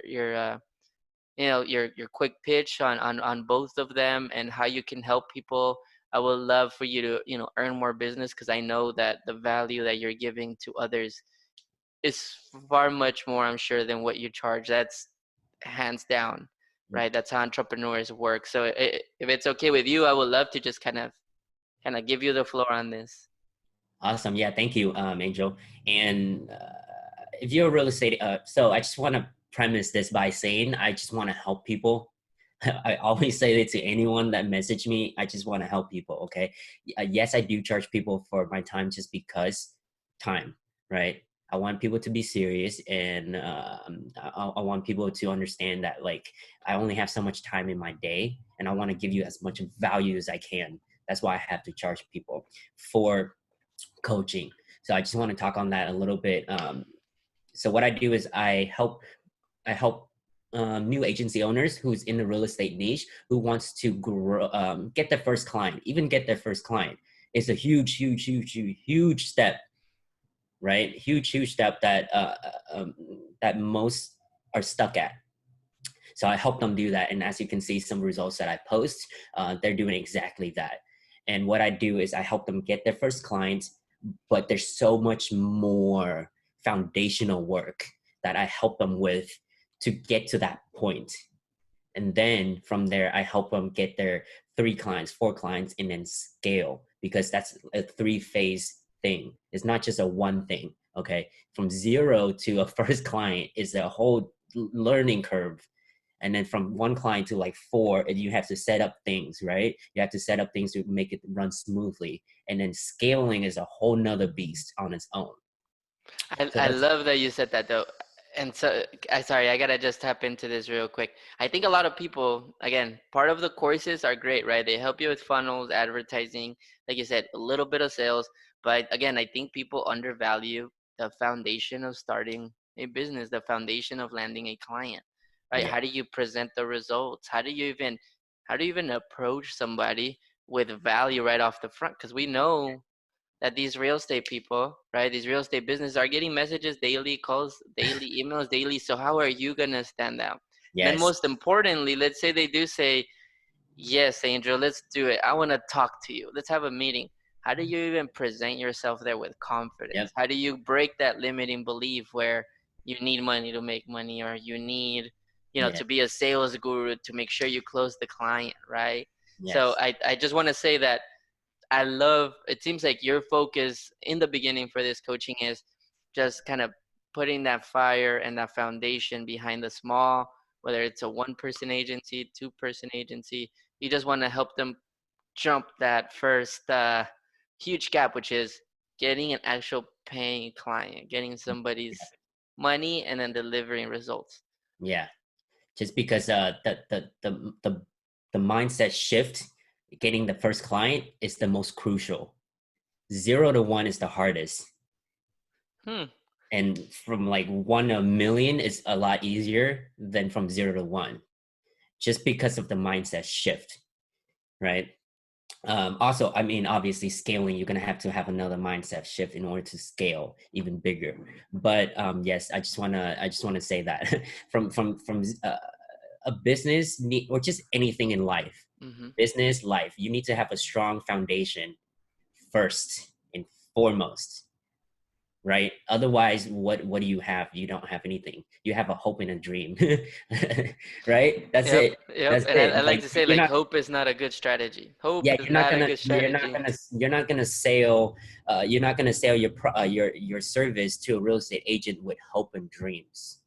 quick pitch on both of them and how you can help people. I would love for you to earn more business, because I know that the value that you're giving to others is far much more, I'm sure, than what you charge. That's hands down, right? That's how entrepreneurs work. So if it's okay with you, I would love to just kind of give you the floor on this. Awesome. Yeah. Thank you, Angel. And if you're a real estate, so I just want to premise this by saying I just want to help people. I always say it to anyone that message me. I just want to help people. Okay. Yes, I do charge people for my time just because time, right? I want people to be serious, and I want people to understand that like I only have so much time in my day, and I want to give you as much value as I can. That's why I have to charge people for coaching. So I just want to talk on that a little bit. So what I do is I help new agency owners who's in the real estate niche who wants to grow, get their first client, even get their first client. It's a huge, huge, huge, huge, huge step, right? Huge, huge step that that most are stuck at. So I help them do that, and as you can see, some results that I post, they're doing exactly that. And what I do is I help them get their first clients, but there's so much more foundational work that I help them with to get to that point. And then from there, I help them get their 3 clients, 4 clients, and then scale, because that's a 3-phase thing. It's not just a one thing. Okay. From 0 to a first client is a whole learning curve. And then from 1 client to like 4, and you have to set up things, right? You have to set up things to make it run smoothly. And then scaling is a whole nother beast on its own. So I that's, love that you said that though. And so, sorry, I gotta just tap into this real quick. I think a lot of people, again, part of the courses are great, right? They help you with funnels, advertising, like you said, a little bit of sales. But again, I think people undervalue the foundation of starting a business, the foundation of landing a client, right? yeah, How do you present the results? How do you even approach somebody with value right off the front? Because we know that these real estate people, right, these real estate businesses are getting messages daily, calls daily, emails daily. So how are you gonna stand out? And then yes, most importantly, let's say they do say, yes, Angel, let's do it. I want to talk to you. Let's have a meeting. How do you even present yourself there with yep, confidence? How do you break that limiting belief where you need money to make money, or you need, yeah, to be a sales guru to make sure you close the client, right? So yes, I just want to say that I love, it seems like your focus in the beginning for this coaching is just kind of putting that fire and that foundation behind the small, whether it's a 1-person agency, 2-person agency. You just want to help them jump that first huge gap, which is getting an actual paying client, getting yeah, somebody's money and then delivering results. yeah. Just because the mindset shift, getting the first client is the most crucial. 0 to 1 is the hardest, Hmm. and from like 1 to 1,000,000 is a lot easier than from 0 to 1, just because of the mindset shift, right? Also, I mean, obviously, scaling, you're gonna have to have another mindset shift in order to scale even bigger. But yes, I just wanna say that from a business need, or just anything in life, Mm-hmm. business life, you need to have a strong foundation first and foremost, right? Otherwise, what do you have? You don't have anything. You have a hope and a dream. Right? That's Yep, it. yep. That's And I it. like Like to say, you're like, not, hope is not a good strategy. Hope yeah, is you're not not a gonna good you're not strategy. gonna you're not gonna sell you're not gonna sell your service to a real estate agent with hope and dreams.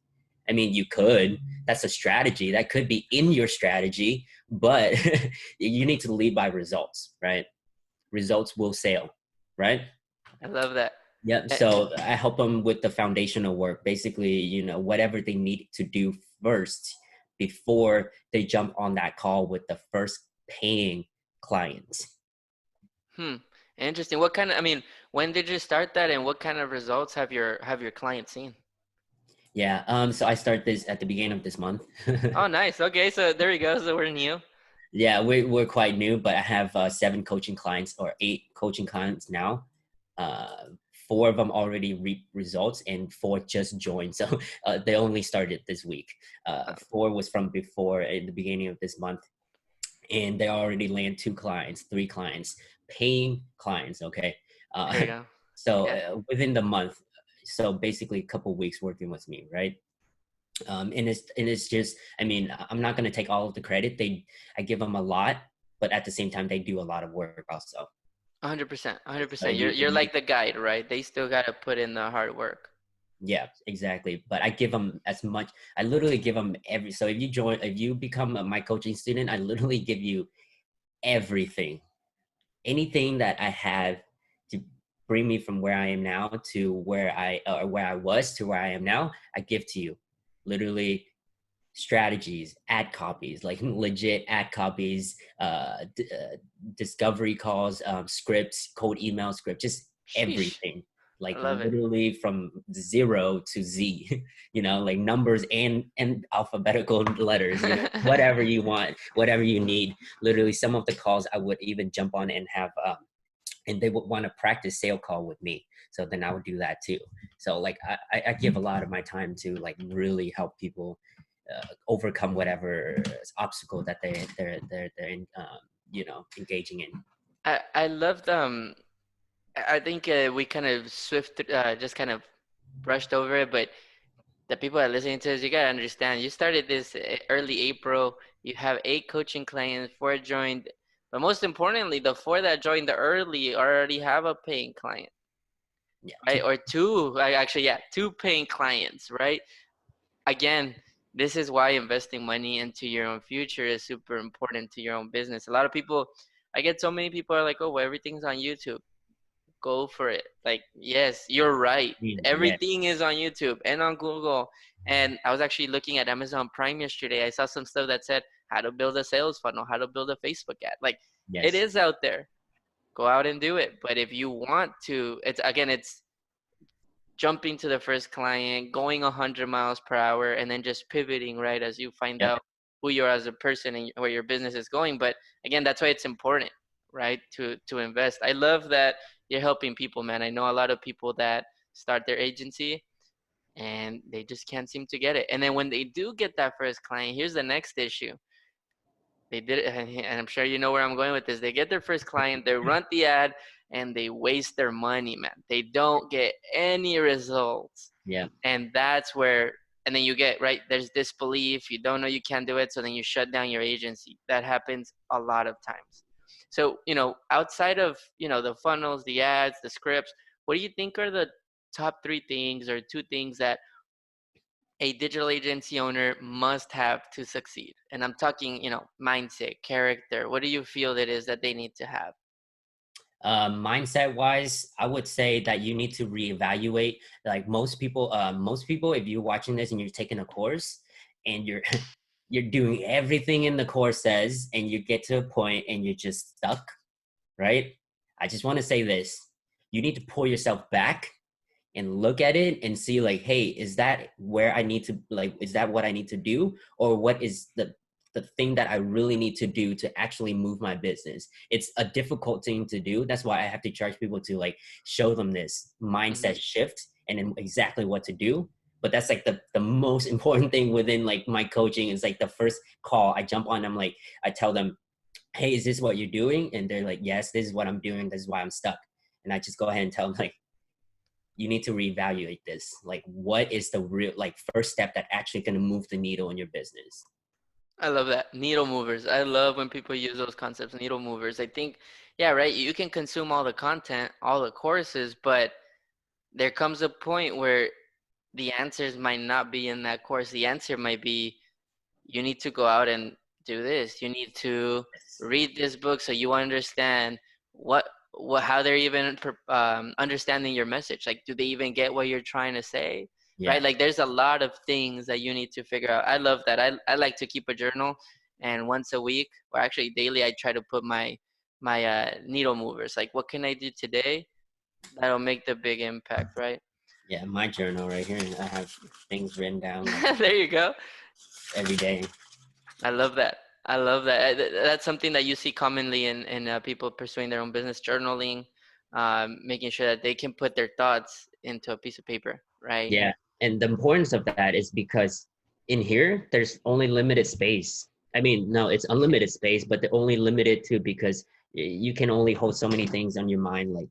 I mean, you could. That's a strategy. That could be in your strategy, but you need to lead by results, right? Results will sell, right? I love that. Yep. Eh, So I help them with the foundational work, basically, whatever they need to do first before they jump on that call with the first paying client. Hmm. Interesting. What kind of, I mean, when did you start that, and what kind of results have your clients seen? Yeah. So I start this at the beginning of this month. Oh, nice. Okay, so there you go. So we're new. Yeah, we're quite new, but I have 7 coaching clients or 8 coaching clients now. Uh, 4 of them already reap results, and 4 just joined. So they only started this week. Uh, 4 was from before in the beginning of this month, and they already land 2 clients, 3 clients, paying clients. Okay, there you uh, go. so Yeah. within the month, so basically a couple weeks working with me, right? And it's just, I mean, I'm not gonna take all of the credit. I give them a lot, but at the same time, they do a lot of work also. 100%. So 100%. you You're you like the guide, right? They still got to put in the hard work. yeah, exactly. But I give them as much. I literally give them every. So if you become my coaching student, I literally give you everything, anything that I have to. bring me from where I am now to where I was to where I am now, I give to you. Literally strategies, ad copies, like legit ad copies, discovery calls, scripts, cold email script, just Sheesh. everything. I Like love it. literally from zero to Z, like numbers and alphabetical letters, whatever you want, whatever you need. Literally, some of the calls I would even jump on and have and they would want to practice sale call with me, so then I would do that too. So like I give a lot of my time to like really help people overcome whatever obstacle that they're in, engaging in. I loved I think we kind of just kind of brushed over it, but the people that are listening to this, you gotta understand. You started this early April. You have 8 coaching clients, 4 joined, but most importantly, the 4 that joined the early already have a paying client, Yeah, right? Or two, actually, yeah, 2 paying clients, right? Again, this is why investing money into your own future is super important to your own business. A lot of people, I get so many people are like, oh, well, everything's on YouTube. Go for it. Like, yes, you're right. yeah, Everything is on YouTube and on Google. And I was actually looking at Amazon Prime yesterday. I saw some stuff that said how to build a sales funnel, how to build a Facebook ad. Like, it yes, is out there. Go out and do it. But if you want to, it's jumping to the first client, going 100 miles per hour, and then just pivoting right as you find yep, out who you are as a person and where your business is going. But again, that's why it's important, right, to invest. I love that you're helping people, man. I know a lot of people that start their agency and they just can't seem to get it. And then when they do get that first client, here's the next issue. They did it, and I'm sure you know where I'm going with this. They get their first client, they run the ad, and they waste their money, man. They don't get any results. yeah, And that's where, and then you get, right, there's disbelief. You don't know you can't do it. So then you shut down your agency. That happens a lot of times. So, outside of, the funnels, the ads, the scripts, what do you think are the top 3 things or 2 things that a digital agency owner must have to succeed? And I'm talking, mindset, character. What do you feel it is that they need to have? mindset wise, I would say that you need to reevaluate. Like most people, if you're watching this and you're taking a course and you're you're doing everything in the course says, and you get to a point and you're just stuck, right? I just want to say this: you need to pull yourself back and look at it and see like, hey, is that where I need to, like, is that what I need to do, or what is the thing that I really need to do to actually move my business? It's a difficult thing to do. That's why I have to charge people to like show them this mindset Hmm. shift and then exactly what to do. But that's like the most important thing within like my coaching is like the first call I jump on, I'm like, I tell them, hey, is this what you're doing? And they're like, yes, this is what I'm doing, this is why I'm stuck. And I just go ahead and tell them like, you need to reevaluate this. Like, what is the real, like, first step that actually going to move the needle in your business? I love that. Needle movers. I love when people use those concepts, needle movers. I think, yeah, right. You can consume all the content, all the courses, but there comes a point where the answers might not be in that course. The answer might be you need to go out and do this. You need to read this book so you understand what how they're even understanding your message. Like, do they even get what you're trying to say? Right? Yeah, Like, there's a lot of things that you need to figure out. I love that. I like to keep a journal, and once a week, or actually daily, I try to put my needle movers. Like, what can I do today that'll make the big impact? Right? yeah, my journal right here, I have things written down like There you go. every day. I love that. I love that. That's something that you see commonly in people pursuing their own business, journaling, making sure that they can put their thoughts into a piece of paper, right? Yeah, and the importance of that is because in here there's only limited space. I mean, no, it's unlimited space, but they're only limited to because you can only hold so many things on your mind. Like,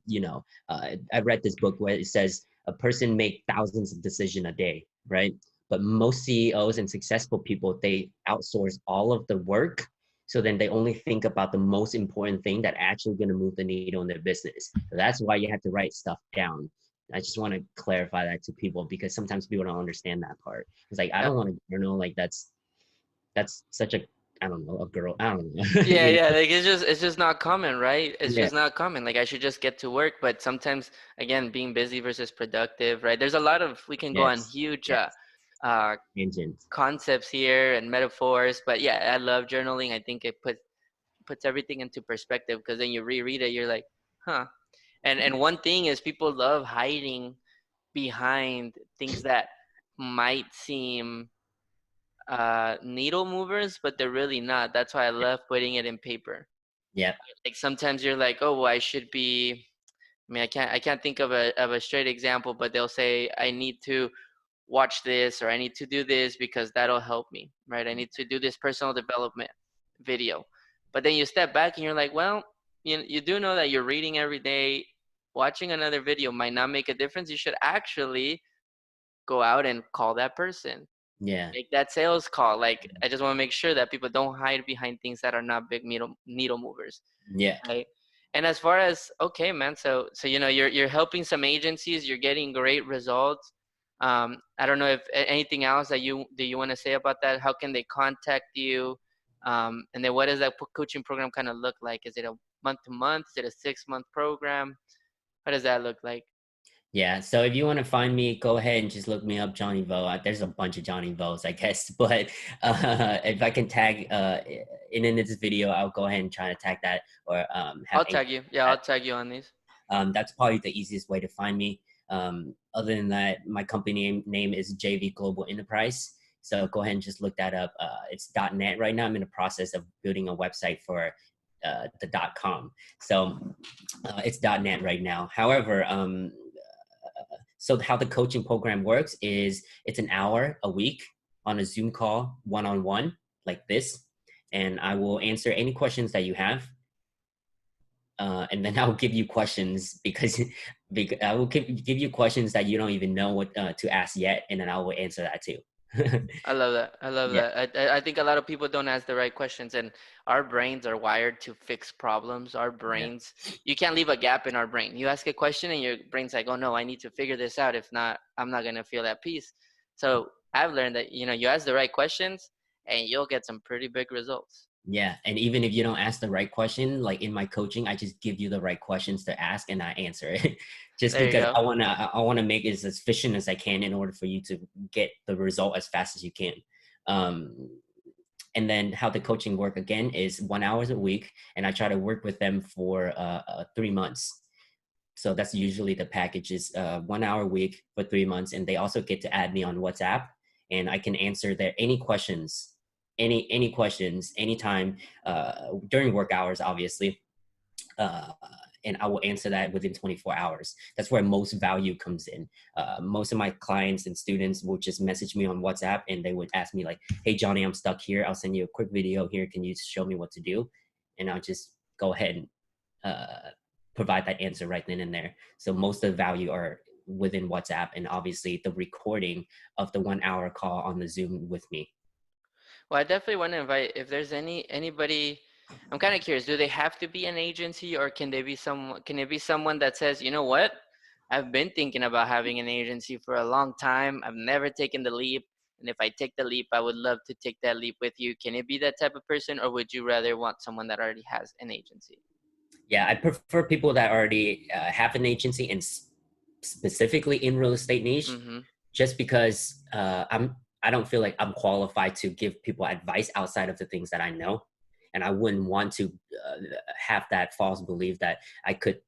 I read this book where it says a person make thousands of decisions a day, right? But most CEOs and successful people, they outsource all of the work. So then they only think about the most important thing that actually going to move the needle in their business. So that's why you have to write stuff down. I just want to clarify that to people because sometimes people don't understand that part. It's like I Uh, don't want to journal, like that's such a I don't know, a girl. I don't know. Yeah, yeah, like it's just not common, right? It's Yeah. just not common. Like I should just get to work, but sometimes again, being busy versus productive, right? There's a lot of we can go on Yes. huge Yes. uh Tangent. concepts here and metaphors, but yeah, I love journaling. I think it puts everything into perspective because then you reread it, you're like, huh. And one thing is people love hiding behind things that might seem needle movers, but they're really not. That's why I love putting it in paper. Yeah. Like sometimes you're like, oh, well, I should be. I mean, I can't think of a straight example, but they'll say I need to watch this or I need to do this because that'll help me, right? I need to do this personal development video. But then you step back and you're like, well, you do know that you're reading every day. Watching another video might not make a difference. You should actually go out and call that person, Yeah. make that sales call. Like I just want to make sure that people don't hide behind things that are not big needle movers, Yeah. right? And as far as okay, man, so you're helping some agencies, you're getting great results. I don't know if anything else that you want to say about that. How can they contact you? And then what does that coaching program kind of look like? Is it a month to month? Is it a 6 month program? What does that look like? Yeah, so if you want to find me, go ahead and just look me up, Johnny Vo. There's a bunch of Johnny Vos, I guess. But if I can tag in this video, I'll go ahead and try to tag that or have I'll tag you. Yeah, that. I'll tag you on these. That's probably the easiest way to find me. Other than that, my company name is JV Global Enterprise. So go ahead and just look that up. It's .net right now. I'm in the process of building a website for the .com. So it's .net right now. However, so how the coaching program works is it's an hour a week on a Zoom call, one-on-one, like this, and I will answer any questions that you have. And then I'll give you questions because I will give you questions that you don't even know what to ask yet, and then I will answer that too. I love that. I love Yeah, that. I think a lot of people don't ask the right questions, and our brains are wired to fix problems. Our yeah, brains, you can't leave a gap in our brain. You ask a question, and your brain's like, "Oh no, I need to figure this out. If not, I'm not gonna feel at peace." So I've learned that you ask the right questions, and you'll get some pretty big results. yeah. And even if you don't ask the right question, like in my coaching, I just give you the right questions to ask, and I answer it, just There you because go. I wanna make it as efficient as I can in order for you to get the result as fast as you can. Um, and then how the coaching work again is 1 hour a week, and I try to work with them for 3 months. So that's usually the package is 1 hour a week for 3 months, and they also get to add me on WhatsApp, and I can answer their any questions, any questions anytime during work hours, obviously. Uh, and I will answer that within 24 hours. That's where most value comes in. Most of my clients and students will just message me on WhatsApp and they would ask me like, "Hey Johnny, I'm stuck here. I'll send you a quick video here. Can you show me what to do?" And I'll just go ahead and uh, provide that answer right then and there. So most of the value are within WhatsApp and obviously the recording of the 1 hour call on the Zoom with me. Well, I definitely want to invite if there's anybody. I'm kind of curious. Do they have to be an agency, or can they be someone? Can it be someone that says, you know what? I've been thinking about having an agency for a long time. I've never taken the leap, and if I take the leap, I would love to take that leap with you. Can it be that type of person, or would you rather want someone that already has an agency? Yeah, I prefer people that already have an agency and specifically in real estate niche, Mm-hmm. just because I don't feel like I'm qualified to give people advice outside of the things that I know, and I wouldn't want to have that false belief that I could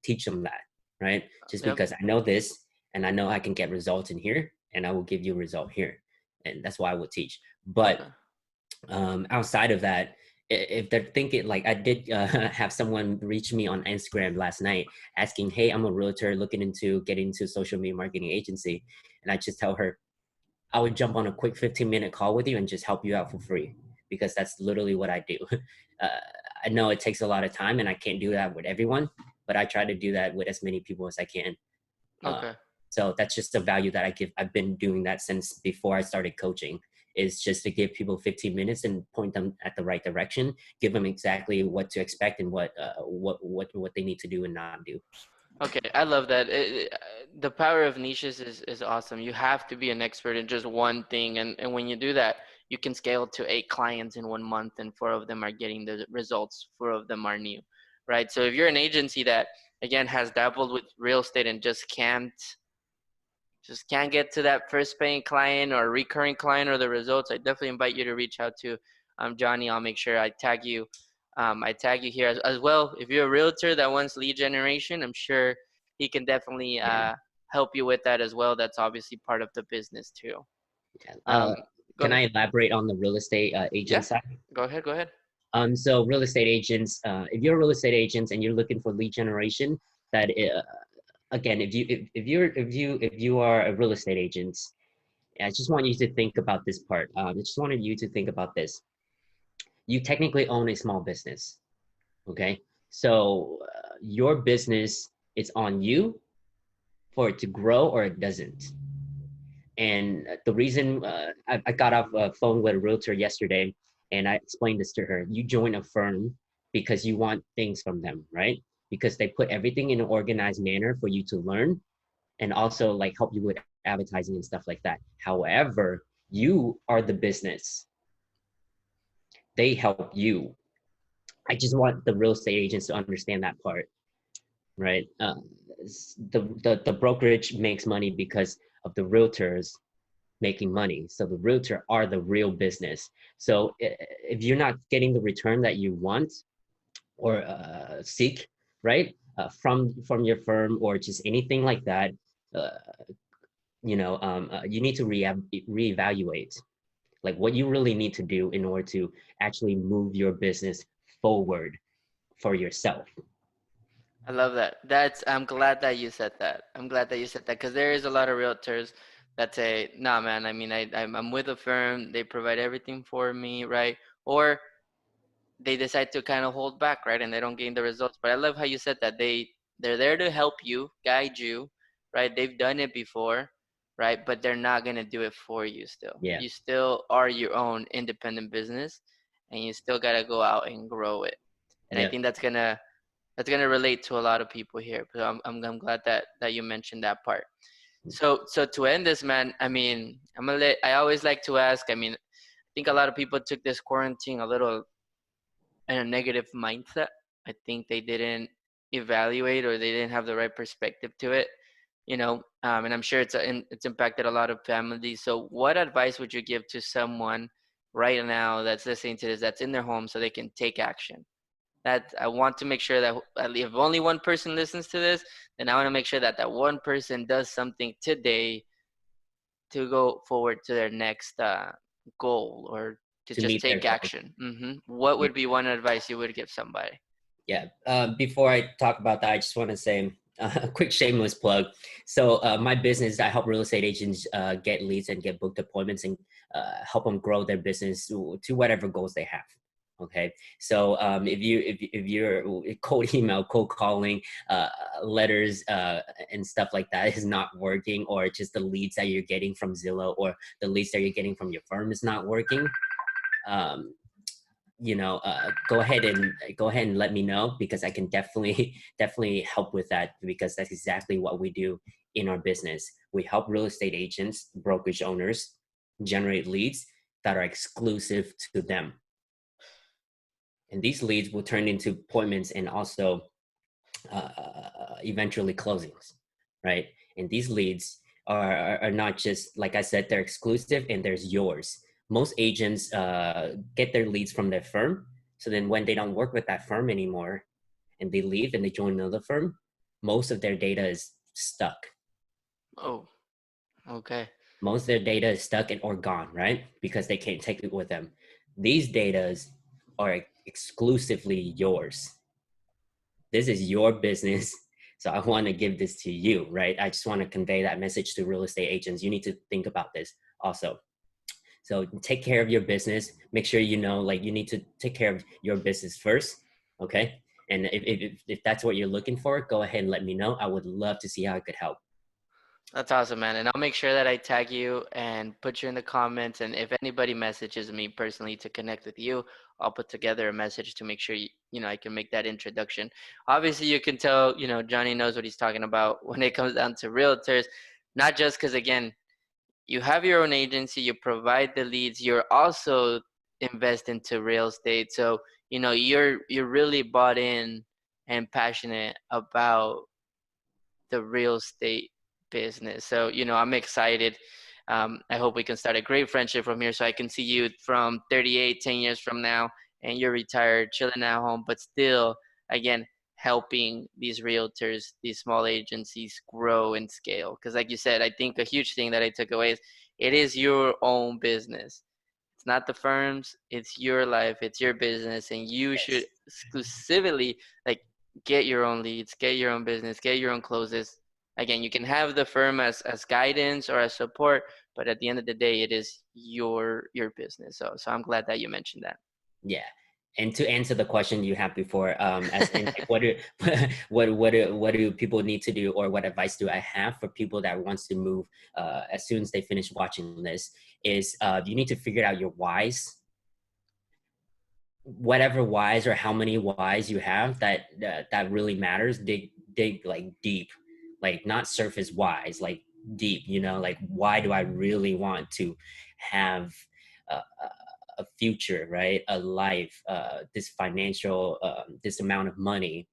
teach them that, right? Just Yep. because I know this and I know I can get results in here, and I will give you a result here, and that's why I would teach. But Okay. outside of that, if they're thinking like I did have someone reach me on Instagram last night asking, "Hey, I'm a realtor looking into getting into social media marketing agency," and I just tell her I would jump on a quick 15-minute call with you and just help you out for free because that's literally what I do. uh, I know it takes a lot of time and I can't do that with everyone, but I try to do that with as many people as I can. uh, Okay. so that's just a value that I give. I've been doing that since before I started coaching, is just to give people 15 minutes and point them at the right direction, give them exactly what to expect and what they need to do and not do. Okay, I love that. The power of niches is awesome. You have to be an expert in just one thing, and when you do that, you can scale to 8 clients in 1 month, and 4 of them are getting the results. 4 of them are new, right? So if you're an agency that again has dabbled with real estate and just can't get to that first paying client or recurring client or the results, I definitely invite you to reach out to Johnny. I'll make sure I tag you. I tag you here as well. If you're a realtor that wants lead generation, I'm sure he can definitely Yeah. help you with that as well. That's obviously part of the business too. Yeah. Um, Go Can ahead. I elaborate on the real estate agent Yeah, side? go ahead. Go ahead. So real estate agents, if you're a real estate agent and you're looking for lead generation, that again, if you are a real estate agent, I just want you to think about this part. I just wanted you to think about this. You technically own a small business, okay? So your business is on you for it to grow or it doesn't. And the reason I got off a phone with a realtor yesterday, and I explained this to her. You join a firm because you want things from them, right? Because they put everything in an organized manner for you to learn, and also like help you with advertising and stuff like that. However, you are the business. They help you. I just want the real estate agents to understand that part, right? The brokerage makes money because of the realtors making money. So the realtor are the real business. So if you're not getting the return that you want or seek, right, from your firm or just anything like that, uh, you need to reevaluate like what you really need to do in order to actually move your business forward for yourself. I love that. I'm glad that you said that. I'm glad that you said that because there is a lot of realtors that say, "Nah, man. I mean, I'm with a firm. They provide everything for me, right?" Or they decide to kind of hold back, right? And they don't gain the results. But I love how you said that they're there to help you, guide you, right? They've done it before, right? But they're not gonna do it for you still. Yeah, You still are your own independent business, and you still gotta go out and grow it. And I yeah. think that's gonna relate to a lot of people here. But I'm glad that you mentioned that part. So to end this, man, I mean, I always like to ask. I mean, I think a lot of people took this quarantine a little in a negative mindset. I think they didn't evaluate or they didn't have the right perspective to it. And I'm sure it's impacted a lot of families. So what advice would you give to someone right now that's listening to this, that's in their home, so they can take action? That I want to make sure that if only one person listens to this, then I want to make sure that that one person does something today to go forward to their next goal, or to To just meet their take goals. action. What Yeah. would be one advice you would give somebody? Yeah. Before I talk about that, I just want to say a quick shameless plug. So my business, I help real estate agents get leads and get booked appointments and help them grow their business to whatever goals they have. Okay. So if you're cold email, cold calling, letters, and stuff like that is not working, or just the leads that you're getting from Zillow or the leads that you're getting from your firm is not working, um, go ahead and let me know, because I can definitely definitely help with that, because that's exactly what we do in our business. We help real estate agents, brokerage owners generate leads that are exclusive to them, and these leads will turn into appointments and also eventually closings, right? And these leads are not just, like I said, they're exclusive and there's yours. Most agents get their leads from their firm. So then when they don't work with that firm anymore and they leave and they join another firm, most of their data is stuck. Oh, okay. Most of their data is stuck and or gone, right? Because they can't take it with them. These datas are exclusively yours. This is your business. So I want to give this to you, right? I just want to convey that message to real estate agents. You need to think about this also. So take care of your business. Make sure like you need to take care of your business first. Okay. And if that's what you're looking for, go ahead and let me know. I would love to see how I could help. That's awesome, man. And I'll make sure that I tag you and put you in the comments. And if anybody messages me personally to connect with you, I'll put together a message to make sure I can make that introduction. Obviously, you can tell, Johnny knows what he's talking about when it comes down to realtors, not just because, again, you have your own agency, you provide the leads, you're also invest into real estate. So, you're really bought in and passionate about the real estate business. So, I'm excited. I hope we can start a great friendship from here so I can see you from 38, 10 years from now, and you're retired, chilling at home, but still, again, helping these realtors, these small agencies grow and scale. Because, like you said, I think a huge thing that I took away is it is your own business. It's not the firms, it's your life, it's your business, and you should Yes. exclusively like get your own leads, get your own business, get your own closes. Again, you can have the firm as guidance or as support, but at the end of the day, it is your business. So I'm glad that you mentioned Yeah. And to answer the question you had before, as in like, that. what do what do people need to do, or what advice do I have for people that wants to move as soon as they finish watching this? Is you need to figure out your whys, whatever whys or how many whys you have that really matters. Dig like deep, like not surface whys, like deep. Like why do I really want to have a, a future, right? A life, this financial, this amount of money,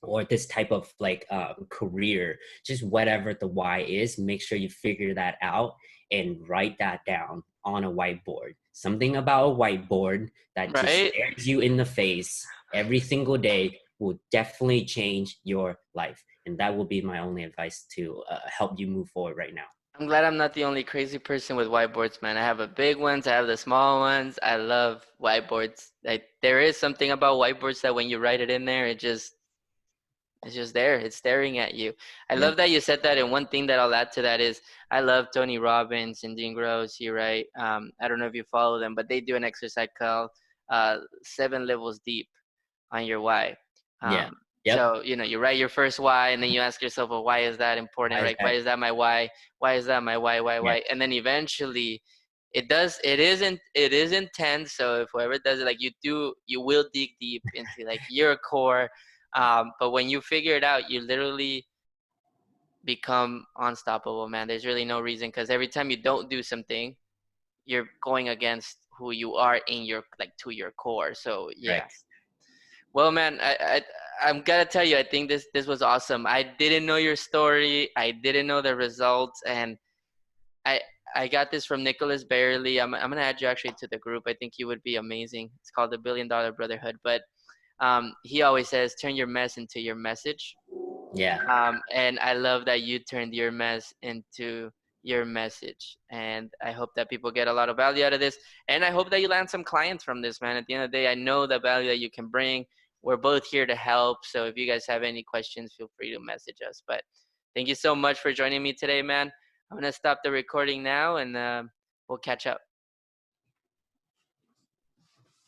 or this type of like career, just whatever the why is. Make sure you figure that out and write that down on a whiteboard. Something about a whiteboard that just Right? stares you in the face every single day will definitely change your life, and that will be my only advice to help you move forward right now. I'm glad I'm not the only crazy person with whiteboards, man. I have the big ones, I have the small ones. I love whiteboards. Like there is something about whiteboards that when you write it in there, it's just there. It's staring at you. I Yep. love that you said that. And one thing that I'll add to that is I love Tony Robbins and Dean Gross. You right. I don't know if you follow them, but they do an exercise called 7 levels deep on your why. Yeah. Um, Yep. so you write your first why, and then you ask yourself, well, why is that important, Why is right? Why that? is that my why? Why is that my why? Why? Yeah. Why? And then eventually, it is intense. So if whoever does it, like you will dig deep into like your core. But when you figure it out, you literally become unstoppable, man. There's really no reason because every time you don't do something, you're going against who you are in your like to your core. So yeah. Correct. Well, man, I'm gonna tell you, I think this was awesome. I didn't know your story. I didn't know the results, and I I got this from Nicholas Barely. I'm gonna add you actually to the group. I think you would be amazing. It's called the $1 Billion Brotherhood. But he always says, turn your mess into your message. Yeah. And I love that you turned your mess into your message. And I hope that people get a lot of value out of this. And I hope that you land some clients from this, man. At the end of the day, I know the value that you can bring. We're both here to help. So if you guys have any questions, feel free to message us. But thank you so much for joining me today, man. I'm going to stop the recording now and we'll catch up.